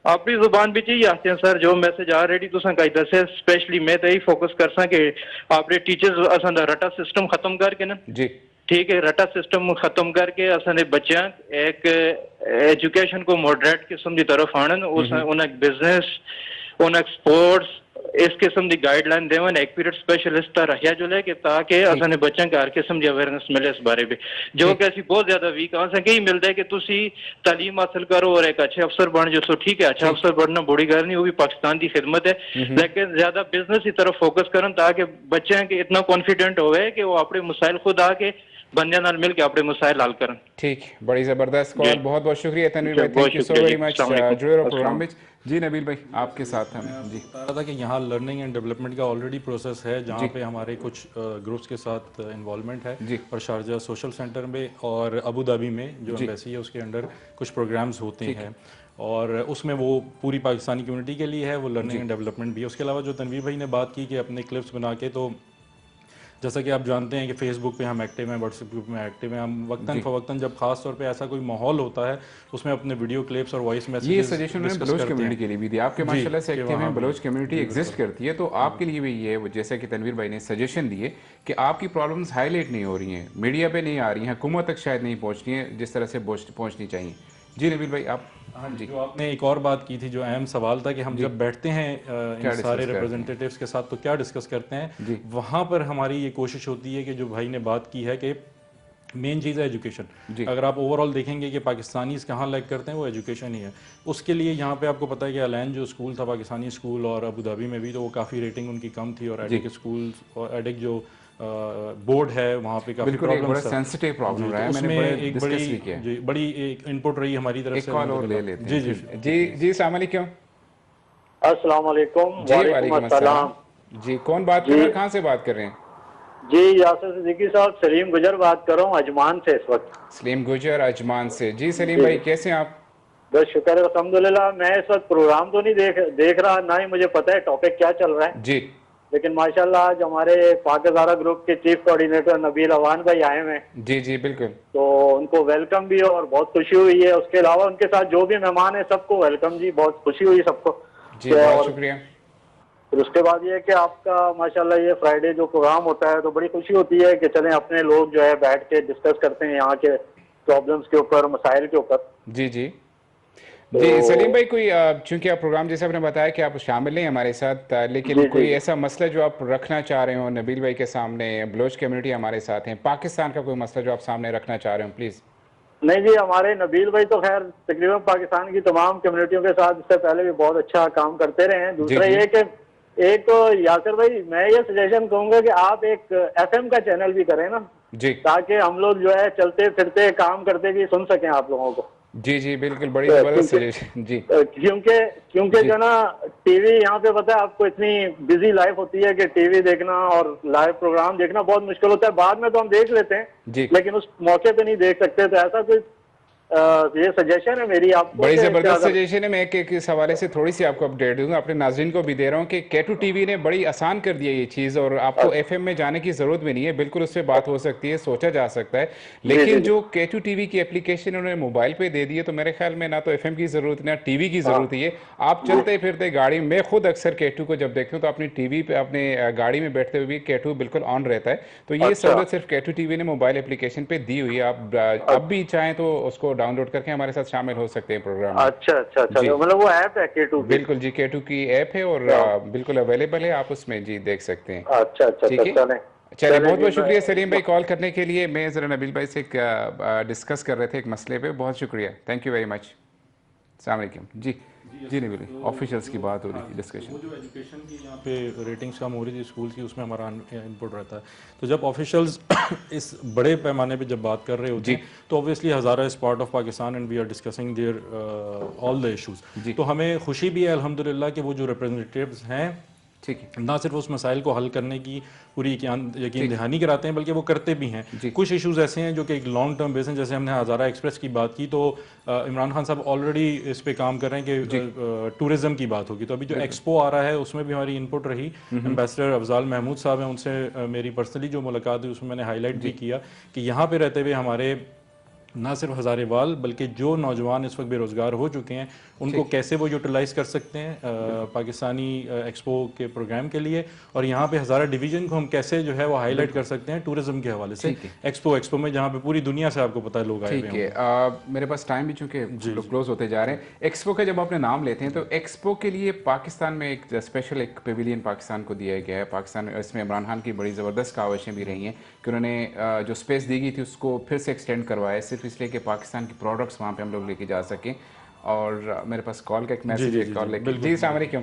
अपनी जुबान भी चाहिए आते हैं सर, जो मैसेज ऑलरेडी तुसां कही दसे, स्पेशली मैं तो यही फोकस कर सा कि आपने टीचर्स असां दा रटा सिस्टम खत्म करके ना, जी ठीक है, रटा सिस्टम खत्म करके असां दे बच्चों एक एजुकेशन को मॉडरेट किस्म की तरफ आणन, उन्हें बिजनेस, उन्हें स्पोर्ट्स, इस किस्म की गाइडलाइन देवन, एक पीरियड स्पेशलिस्ट रखा जो लेके, ताकि असाने बच्चों का हर किस्म की अवेयरनेस मिले इस बारे में, जो कि ऐसी बहुत ज्यादा वीक असें कहीं मिलता है कि तुसी तालीम हासिल करो और एक अच्छे अफसर बन जो, तो ठीक है, अच्छा अफसर बनना बुरी गल नहीं, वो भी पाकिस्तान की खिदमत है, लेकिन ज्यादा बिजनेस की तरफ फोकस करन, ताकि बच्चे के इतना कॉन्फिडेंट होवे कि वो अपने मसाइल खुद आके बंदे नाल मिल के अपने मसाइल हल करन। ठीक, बड़ी जबरदस्त कॉल, बहुत बहुत शुक्रिया तनवीर भाई, thank you so very much. जुड़े रहो प्रोग्राम में। जी नबील भाई, आपके साथ हम जी बता रहा था कि यहाँ लर्निंग एंड डेवलपमेंट का ऑलरेडी प्रोसेस है, जहाँ पे हमारे कुछ ग्रुप्स के साथ इन्वॉल्वमेंट है जी, और शारजा सोशल सेंटर में और अबू धाबी में जो एम्बेसी है उसके अंडर कुछ प्रोग्राम्स होते हैं, और उसमें वो पूरी पाकिस्तानी कम्युनिटी के लिए है, वो लर्निंग एंड डेवलपमेंट भी है। उसके अलावा जो तनवीर भाई ने बात की कि अपने क्लिप्स बना के, तो जैसा कि आप जानते हैं कि फेसबुक पे हम एक्टिव हैं, व्हाट्सएप ग्रुप में एक्टिव हैं, हम वक्तन फवक्तन जब खास तौर पे ऐसा कोई माहौल होता है उसमें अपने वीडियो क्लिप्स और वॉइस मैसेज, ये सजेशन मैंने बलोच कम्युनिटी के लिए भी दिया, आपके माशाल्लाह से एक्टिव हैं, बलोच कम्युनिटी एग्जिस्ट करती है, तो आपके लिए भी ये है, जैसे कि तनवीर भाई ने सजेशन दिए कि आपकी प्रॉब्लम्स हाईलाइट नहीं हो रही हैं, मीडिया पे नहीं आ रही हैं, हुकूमत तक शायद नहीं पहुँच रही हैं जिस तरह से पहुँचनी चाहिए। जी नबील भाई आप? हाँ जी, जो आपने एक और बात की थी, जो अहम सवाल था कि हम जब बैठते हैं इन सारे रिप्रेजेंटेटिव्स के साथ तो क्या डिस्कस करते हैं, वहाँ पर हमारी ये कोशिश होती है कि जो भाई ने बात की है कि मेन चीज़ है एजुकेशन। अगर आप ओवरऑल देखेंगे कि पाकिस्तानीज़ कहाँ लैग करते हैं वो एजुकेशन ही है। उसके लिए यहाँ पे आपको पता है कि अलैन जो स्कूल था पाकिस्तानी स्कूल और अबू धाबी में भी, तो वो काफ़ी रेटिंग उनकी कम थी, और एडिक स्कूल और एडिक जो बोर्ड है वहाँ पे काफ़ी बिल्कुल एक बड़ा प्रॉब्लम सेंसिटिव प्रॉब्लम रहा है, उसमें मैंने एक डिस्कस भी किया। बड़ी एक इनपुट रही हमारी तरफ एक से। कॉल और ले लेते जी हैं। जी जी जी अस्सलाम वालेकुम। अस्सलाम वालेकुम। जी वालेकुम अस्सलाम। जी कौन बात कर रहे हैं, कहाँ से बात कर रहे हैं? जी यासिर सिद्दीकी साहब, सलीम गुजर बात कर रहा हूँ अजमान से इस वक्त। सलीम गुजर अजमान से। जी सलीम भाई कैसे हैं आप? बस शुक्र है अल्हम्दुलिल्लाह। मैं इस वक्त प्रोग्राम तो नहीं देख रहा, ना ही मुझे पता है टॉपिक क्या चल रहा है जी, लेकिन माशाल्लाह आज हमारे पाक हज़ारा ग्रुप के चीफ कोऑर्डिनेटर नबील अवान भाई आए हुए हैं। जी जी बिल्कुल। तो उनको वेलकम भी और बहुत खुशी हुई है। उसके अलावा उनके साथ जो भी मेहमान है सबको वेलकम जी, बहुत खुशी हुई सबको जी, बहुत शुक्रिया। फिर उसके बाद ये कि आपका माशाल्लाह ये फ्राइडे जो प्रोग्राम होता है तो बड़ी खुशी होती है कि चलें अपने लोग जो है बैठ के डिस्कस करते हैं यहाँ के प्रॉब्लम्स के ऊपर, मसाइल के ऊपर। जी जी जी सलीम भाई, कोई चूंकि आप प्रोग्राम जैसे आपने बताया कि आप शामिल नहीं हमारे साथ, लेकिन जी, कोई जी। ऐसा मसला जो आप रखना चाह रहे हो नबील भाई के सामने? बलोच कम्युनिटी हमारे साथ हैं, पाकिस्तान का कोई मसला जो आप सामने रखना चाह रहे हो प्लीज़। नहीं जी, हमारे नबील भाई तो खैर तकरीबन पाकिस्तान की तमाम कम्युनिटियों के साथ इससे पहले भी बहुत अच्छा काम करते रहे हैं। दूसरा जी। ये कि एक तो यासिर भाई मैं ये सजेशन कहूंगा कि आप एक एफएम का चैनल भी करें ना, जी ताकि हम लोग जो है चलते फिरते काम करते भी सुन सकें आप लोगों को। जी जी बिल्कुल, बड़ी जबरदस्त सजेशन। जी क्योंकि जो ना टीवी यहाँ पे पता है आपको इतनी बिजी लाइफ होती है कि टीवी देखना और लाइव प्रोग्राम देखना बहुत मुश्किल होता है। बाद में तो हम देख लेते हैं जी। लेकिन उस मौके पे नहीं देख सकते। तो ऐसा कोई ये सजेशन है मेरी आपको। बड़ी कि जबरदस्त अगर- सजेशन है। मैं इस हवाले से थोड़ी सी आपको अपडेट दूंगा, अपने नाज़रीन को भी दे रहा हूँ कि केटू टीवी ने बड़ी आसान कर दिया ये चीज़, और आपको एफएम में जाने की ज़रूरत भी नहीं है, बिल्कुल उस पर बात हो सकती है, सोचा जा सकता है। लेकिन जो केटू टीवी की एप्लीकेशन उन्होंने मोबाइल पे दे दी है, तो मेरे ख्याल में ना तो एफएम की ज़रूरत ना टीवी की ज़रूरत है। आप चलते फिरते गाड़ी में, मैं खुद अक्सर केटू को जब देखता हूँ तो अपनी टीवी पे, अपने गाड़ी में बैठते हुए भी केटू बिल्कुल ऑन रहता है। तो ये सहूलत सिर्फ केटू टीवी ने मोबाइल एप्लीकेशन पे दी हुई है। आप अब भी चाहें तो उसको डाउनलोड करके हमारे साथ शामिल हो सकते हैं प्रोग्राम में। अच्छा अच्छा अच्छा, तो मतलब वो ऐप है केटू की? बिल्कुल जी, केटू की ऐप है और बिल्कुल अवेलेबल है, आप उसमें जी देख सकते हैं। अच्छा अच्छा, ठीक है, चलें। चलिए बहुत जी, बहुत शुक्रिया मैं- सलीम भाई कॉल करने के लिए। मैं ज़रा नबील भाई से डिस्कस कर रहे थे एक मसले पे, बहुत शुक्रिया, थैंक यू वेरी मच। अस्सलाम वालेकुम। जी जी नबील भाई, ऑफिशियल्स की बात हो रही थी, डिस्कशन। वो जो एजुकेशन की यहाँ पे रेटिंग्स कम हो रही थी स्कूल की, उसमें हमारा इनपुट रहता है। तो जब ऑफिशियल्स इस बड़े पैमाने पे जब बात कर रहे होते हैं तो obviously Hazara is part of Pakistan and we are discussing their all the issues. तो हमें खुशी भी है अल्हम्दुलिल्लाह कि वो जो रिप्रेजेंटेटिव्स हैं ठीक है, ना सिर्फ उस मसाइल को हल करने की पूरी यकीन दहानी कराते हैं, बल्कि वो करते भी हैं। कुछ इश्यूज ऐसे हैं जो कि एक लॉन्ग टर्म बेसिस, जैसे हमने हज़ारा एक्सप्रेस की बात की, तो इमरान खान साहब ऑलरेडी इस पे काम कर रहे हैं कि टूरिज्म की बात होगी। तो अभी जो एक्सपो आ रहा है उसमें भी हमारी इनपुट रही। एम्बेसडर अफजाल महमूद साहब हैं, उनसे मेरी पर्सनली जो मुलाकात हुई उसमें मैंने हाईलाइट भी किया कि यहाँ पे रहते हुए हमारे ना सिर्फ हज़ारेवाल बल्कि जो नौजवान इस वक्त बेरोज़गार हो चुके हैं उनको कैसे वो यूटिलाइज़ कर सकते हैं पाकिस्तानी एक्सपो के प्रोग्राम के लिए, और यहाँ पे हज़ारा डिवीज़न को हम कैसे जो है वो हाईलाइट कर सकते हैं टूरिज्म के हवाले से। एक्सपो में जहाँ पे पूरी दुनिया से आपको पता है लोग आए हुए हैं। ठीक है, मेरे पास टाइम भी चूंकि क्लोज होते जा रहे हैं। एक्सपो का जब आपने नाम लेते हैं तो एक्सपो के लिए पाकिस्तान में एक स्पेशल एक पेविलियन पाकिस्तान को दिया गया है। पाकिस्तान इसमें इमरान खान की बड़ी ज़बरदस्त काविशें भी रही हैं कि उन्होंने जो स्पेस दी गई थी उसको फिर से एक्सटेंड करवाया, सिर्फ इसलिए कि पाकिस्तान की प्रोडक्ट्स वहाँ पे हम लोग लेके जा सकें। और मेरे पास कॉल का एक मैसेज है, कॉल लेके। जी अस्सलाम वालेकुम।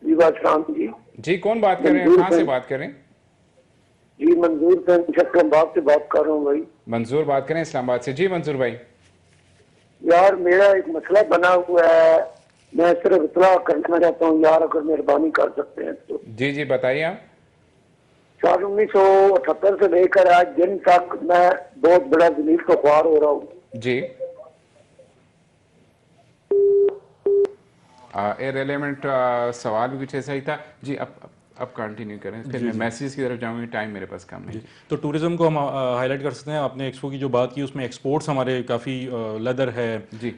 जी वालेकुम जी। जी कौन बात कर रहे हैं, कहाँ से बात कर रहे हैं? जी मंजूर से इस्लामाबाद से बात कर रहा हूँ भाई। मंजूर बात करें इस्लामाबाद से। जी मंजूर भाई। यार मेरा एक मसला बना हुआ है, मैं सिर्फ इतला करना चाहता हूँ यार, अगर मेहरबानी कर सकते हैं तो। जी जी बताइए आप। साल 1978 से लेकर आज दिन तक मैं बहुत बड़ा जलील का ख्वार हो रहा हूँ। जी इररिलेवेंट सवाल भी कुछ ऐसा ही था। जी अब कंटिन्यू करें, फिर मैं मैसेज की तरफ जाऊंगी, टाइम मेरे पास कम है। तो टूरिज्म को हम हाईलाइट कर सकते हैं। आपने एक्सपो की जो बात की उसमें एक्सपोर्ट्स हमारे काफ़ी लेदर है,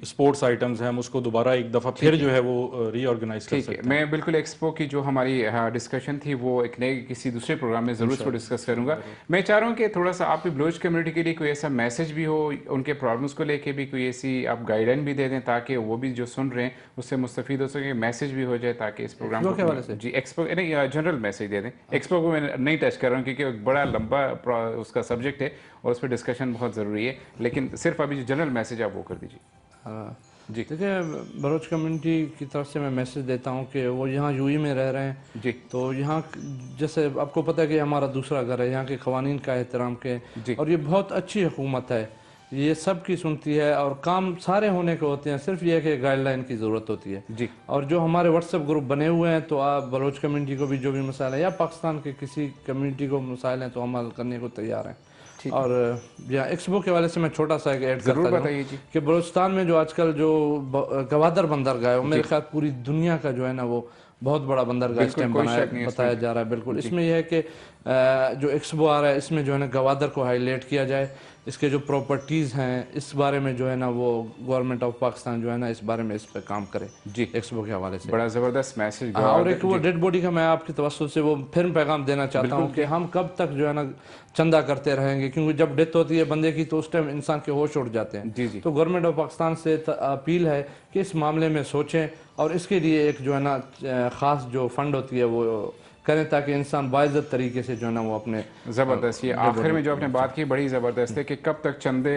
स्पोर्ट्स आइटम्स हैं, हम उसको दोबारा एक दफ़ा फिर जो है वो रीऑर्गेनाइज कर सकते हैं। मैं बिल्कुल एक्सपो की जो हमारी डिस्कशन थी वो एक नए किसी दूसरे प्रोग्राम में ज़रूर इसको डिस्कस करूंगा। मैं चाह रहा हूँ कि थोड़ा सा आप भी बलोच कम्युनिटी के लिए कोई ऐसा मैसेज भी हो, उनके प्रॉब्लम्स को लेके भी कोई ऐसी आप गाइडलाइन भी दे दें ताकि वो भी जो सुन रहे हैं उससे मुस्तफ़ीद हो सके, मैसेज भी हो जाए ताकि इस प्रोग्राम को जी एक्सपो नहीं जनरल जनरल मैसेज दे दें। एक्सपो को मैं नहीं टच कर रहा हूँ क्योंकि एक बड़ा लंबा उसका सब्जेक्ट है और उस पर डिस्कशन बहुत ज़रूरी है, लेकिन सिर्फ अभी जो जनरल मैसेज आप वो कर दीजिए। हाँ जी देखिए, बलोच कम्युनिटी की तरफ से मैं मैसेज देता हूँ कि वो यहाँ यूएई में रह रहे हैं जी। तो यहाँ जैसे आपको पता है कि हमारा दूसरा घर है, यहाँ के क़वानीन का एहतराम जी। के, और ये बहुत अच्छी हुकूमत है, ये सब की सुनती है और काम सारे होने के होते हैं, सिर्फ ये है कि गाइडलाइन की ज़रूरत होती है जी। और जो हमारे व्हाट्सएप ग्रुप बने हुए हैं तो आप बलोच कम्युनिटी को भी जो भी मसाइल है या पाकिस्तान के किसी कम्युनिटी को मसाइल हैं तो हम हल करने को तैयार हैं। और या एक्सपो के वाले से मैं छोटा सा एक ऐड ज़रूर करता बताइए हूँ कि बलूचिस्तान में जो आजकल जो गवादर बंदरगाह है वो मेरे ख्याल पूरी दुनिया का जो है ना वो बहुत बड़ा बंदरगाह इस टाइम बताया जा रहा है। बिल्कुल, इसमें यह है कि जो एक्सपो आ रहा है इसमें जो है ना गवादर को हाईलाइट किया जाए, इसके जो प्रॉपर्टीज़ हैं इस बारे में जो है ना वो गवर्नमेंट ऑफ पाकिस्तान जो है ना इस बारे में इस पर काम करे जी एक्सपो के हवाले से। बड़ा ज़बरदस्त मैसेज। और एक वो डेड बॉडी का मैं आपकी तवज्जो से वो फिर पैगाम देना चाहता हूँ कि हम कब तक जो है ना चंदा करते रहेंगे, क्योंकि जब डेथ होती है बंदे की तो उस टाइम इंसान के होश उड़ जाते हैं। जी जी। तो गवर्नमेंट ऑफ पाकिस्तान से अपील है कि इस मामले में सोचें और इसके लिए एक जो है ना ख़ास जो फंड होती है वो करें ताकि इंसान बाइज्जत तरीके से जो है ना वो अपने। ज़बरदस्त, ये आखिर में जो आपने बात की बड़ी ज़बरदस्त है कि कब तक चंदे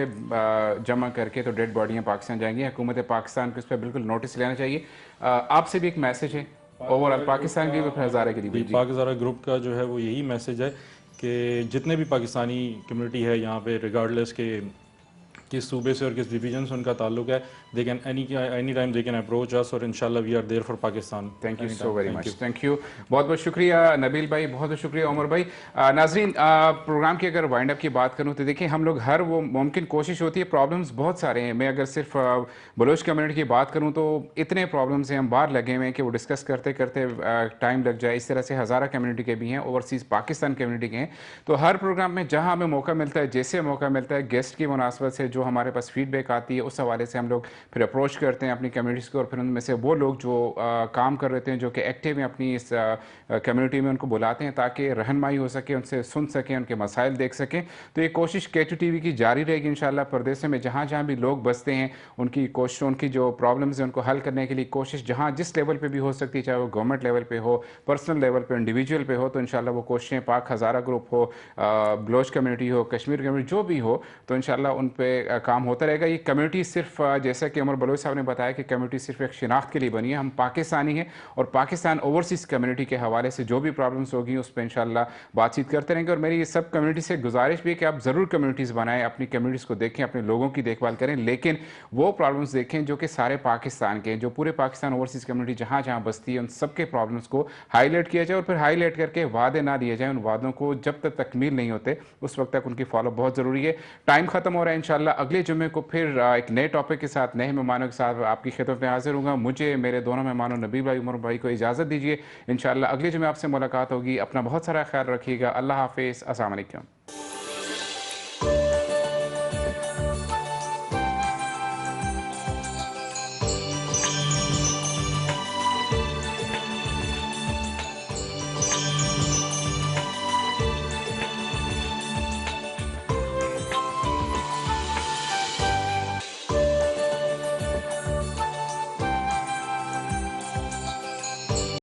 जमा करके तो डेड बॉडियाँ पाकिस्तान जाएंगी। हुकूमत पाकिस्तान को इस पर बिल्कुल नोटिस लेना चाहिए। आपसे भी एक मैसेज है ओवरऑल पाकिस्तान के लिए, हज़ारे के लिए। पाक हज़ारा ग्रुप का जो है वो यही मैसेज है कि जितने भी पाकिस्तानी कम्युनिटी है यहाँ पे, रिगार्डलेस के किस सूबे से और किस डिवीजन से उनका ताल्लुक है, they can any time they can approach us और इंशाल्लाह we are there for Pakistan. Thank you so very much. Thank you, बहुत बहुत शुक्रिया नबील भाई, बहुत बहुत शुक्रिया उमर भाई। नाजरीन, प्रोग्राम की अगर वाइंड अप की बात करूँ तो देखिए हम लोग हर वो मुमकिन कोशिश होती है, प्रॉब्लम्स बहुत सारे हैं। मैं अगर सिर्फ बलोच कम्युनिटी की बात करूँ तो इतने प्रॉब्लम्स हैं, हम बाहर लगे हुए हैं कि वो डिस्कस करते करते टाइम लग जाए। इस तरह से हज़ारा कम्युनिटी के भी हैं, ओवरसीज़ पाकिस्तान कम्युनिटी के हैं। तो हर प्रोग्राम में जहाँ हमें मौका मिलता है, जैसे मौका मिलता है, गेस्ट की मुनासबत से जो हमारे पास फीडबैक आती है उस हवाले से हम लोग फिर अप्रोच करते हैं अपनी कम्युनिटीज़ को, और फिर उनमें से वो लोग जो काम कर रहे हैं, जो कि एक्टिव हैं अपनी इस कम्युनिटी में, उनको बुलाते हैं ताकि रहनुमाई हो सके, उनसे सुन सकें, उनके मसाइल देख सकें। तो ये कोशिश K2 TV की जारी रहेगी इंशाल्लाह। परदेशों में जहाँ जहाँ भी लोग बसते हैं उनकी कोशिश, उनकी जो प्रॉब्लम्स हैं उनको हल करने के लिए कोशिश जहाँ जिस लेवल पे भी हो सकती है, चाहे वो गवर्नमेंट लेवल पे हो, पर्सनल लेवल पे, इंडिविजुअल पे हो, तो इंशाल्लाह वो कोशिशें, पाक हज़ारा ग्रुप हो, बलोच कम्युनिटी हो, कश्मीर कम्युनिटी जो भी हो, तो इंशाल्लाह उन पर काम होता रहेगा। ये कम्युनिटी सिर्फ जैसा कि उमर बलोच साहब ने बताया कि कम्युनिटी सिर्फ एक शिनाख्त के लिए बनी है। हम पाकिस्तानी हैं और पाकिस्तान ओवरसीज़ कम्युनिटी के हवाले से जो भी प्रॉब्लम्स होगी उस पर इंशाल्लाह बातचीत करते रहेंगे। और मेरी ये सब कम्युनिटी से गुजारिश भी है कि आप ज़रूर कम्युनिटीज़ बनाएं, अपनी कम्युनिटीज़ को देखें, अपने लोगों की देखभाल करें, लेकिन वो प्रॉब्लम्स देखें जो कि सारे पाकिस्तान के, जो पूरे पाकिस्तान ओवरसीज़ कम्युनिटी जहाँ जहाँ बसती है, उन सबके प्रॉब्लम्स को हाईलाइट किया जाए और फिर हाईलाइट करके वादे ना दिए जाएँ। उन वादों को जब तक तकमील नहीं होते उस वक्त तक उनकी फॉलो बहुत ज़रूरी है। टाइम ख़त्म हो रहा है। इंशाल्लाह अगले जुम्मे को फिर एक नए टॉपिक के साथ, नए मेहमानों के साथ आपकी खिदमत में हाजिर हूँगा। मुझे, मेरे दोनों मेहमानों नबील भाई, उमर भाई को इजाज़त दीजिए। इंशाल्लाह अगले जुम्मे आपसे मुलाकात होगी। अपना बहुत सारा ख्याल रखिएगा। अल्लाह हाफिज़। अस्सलाम वालेकुम।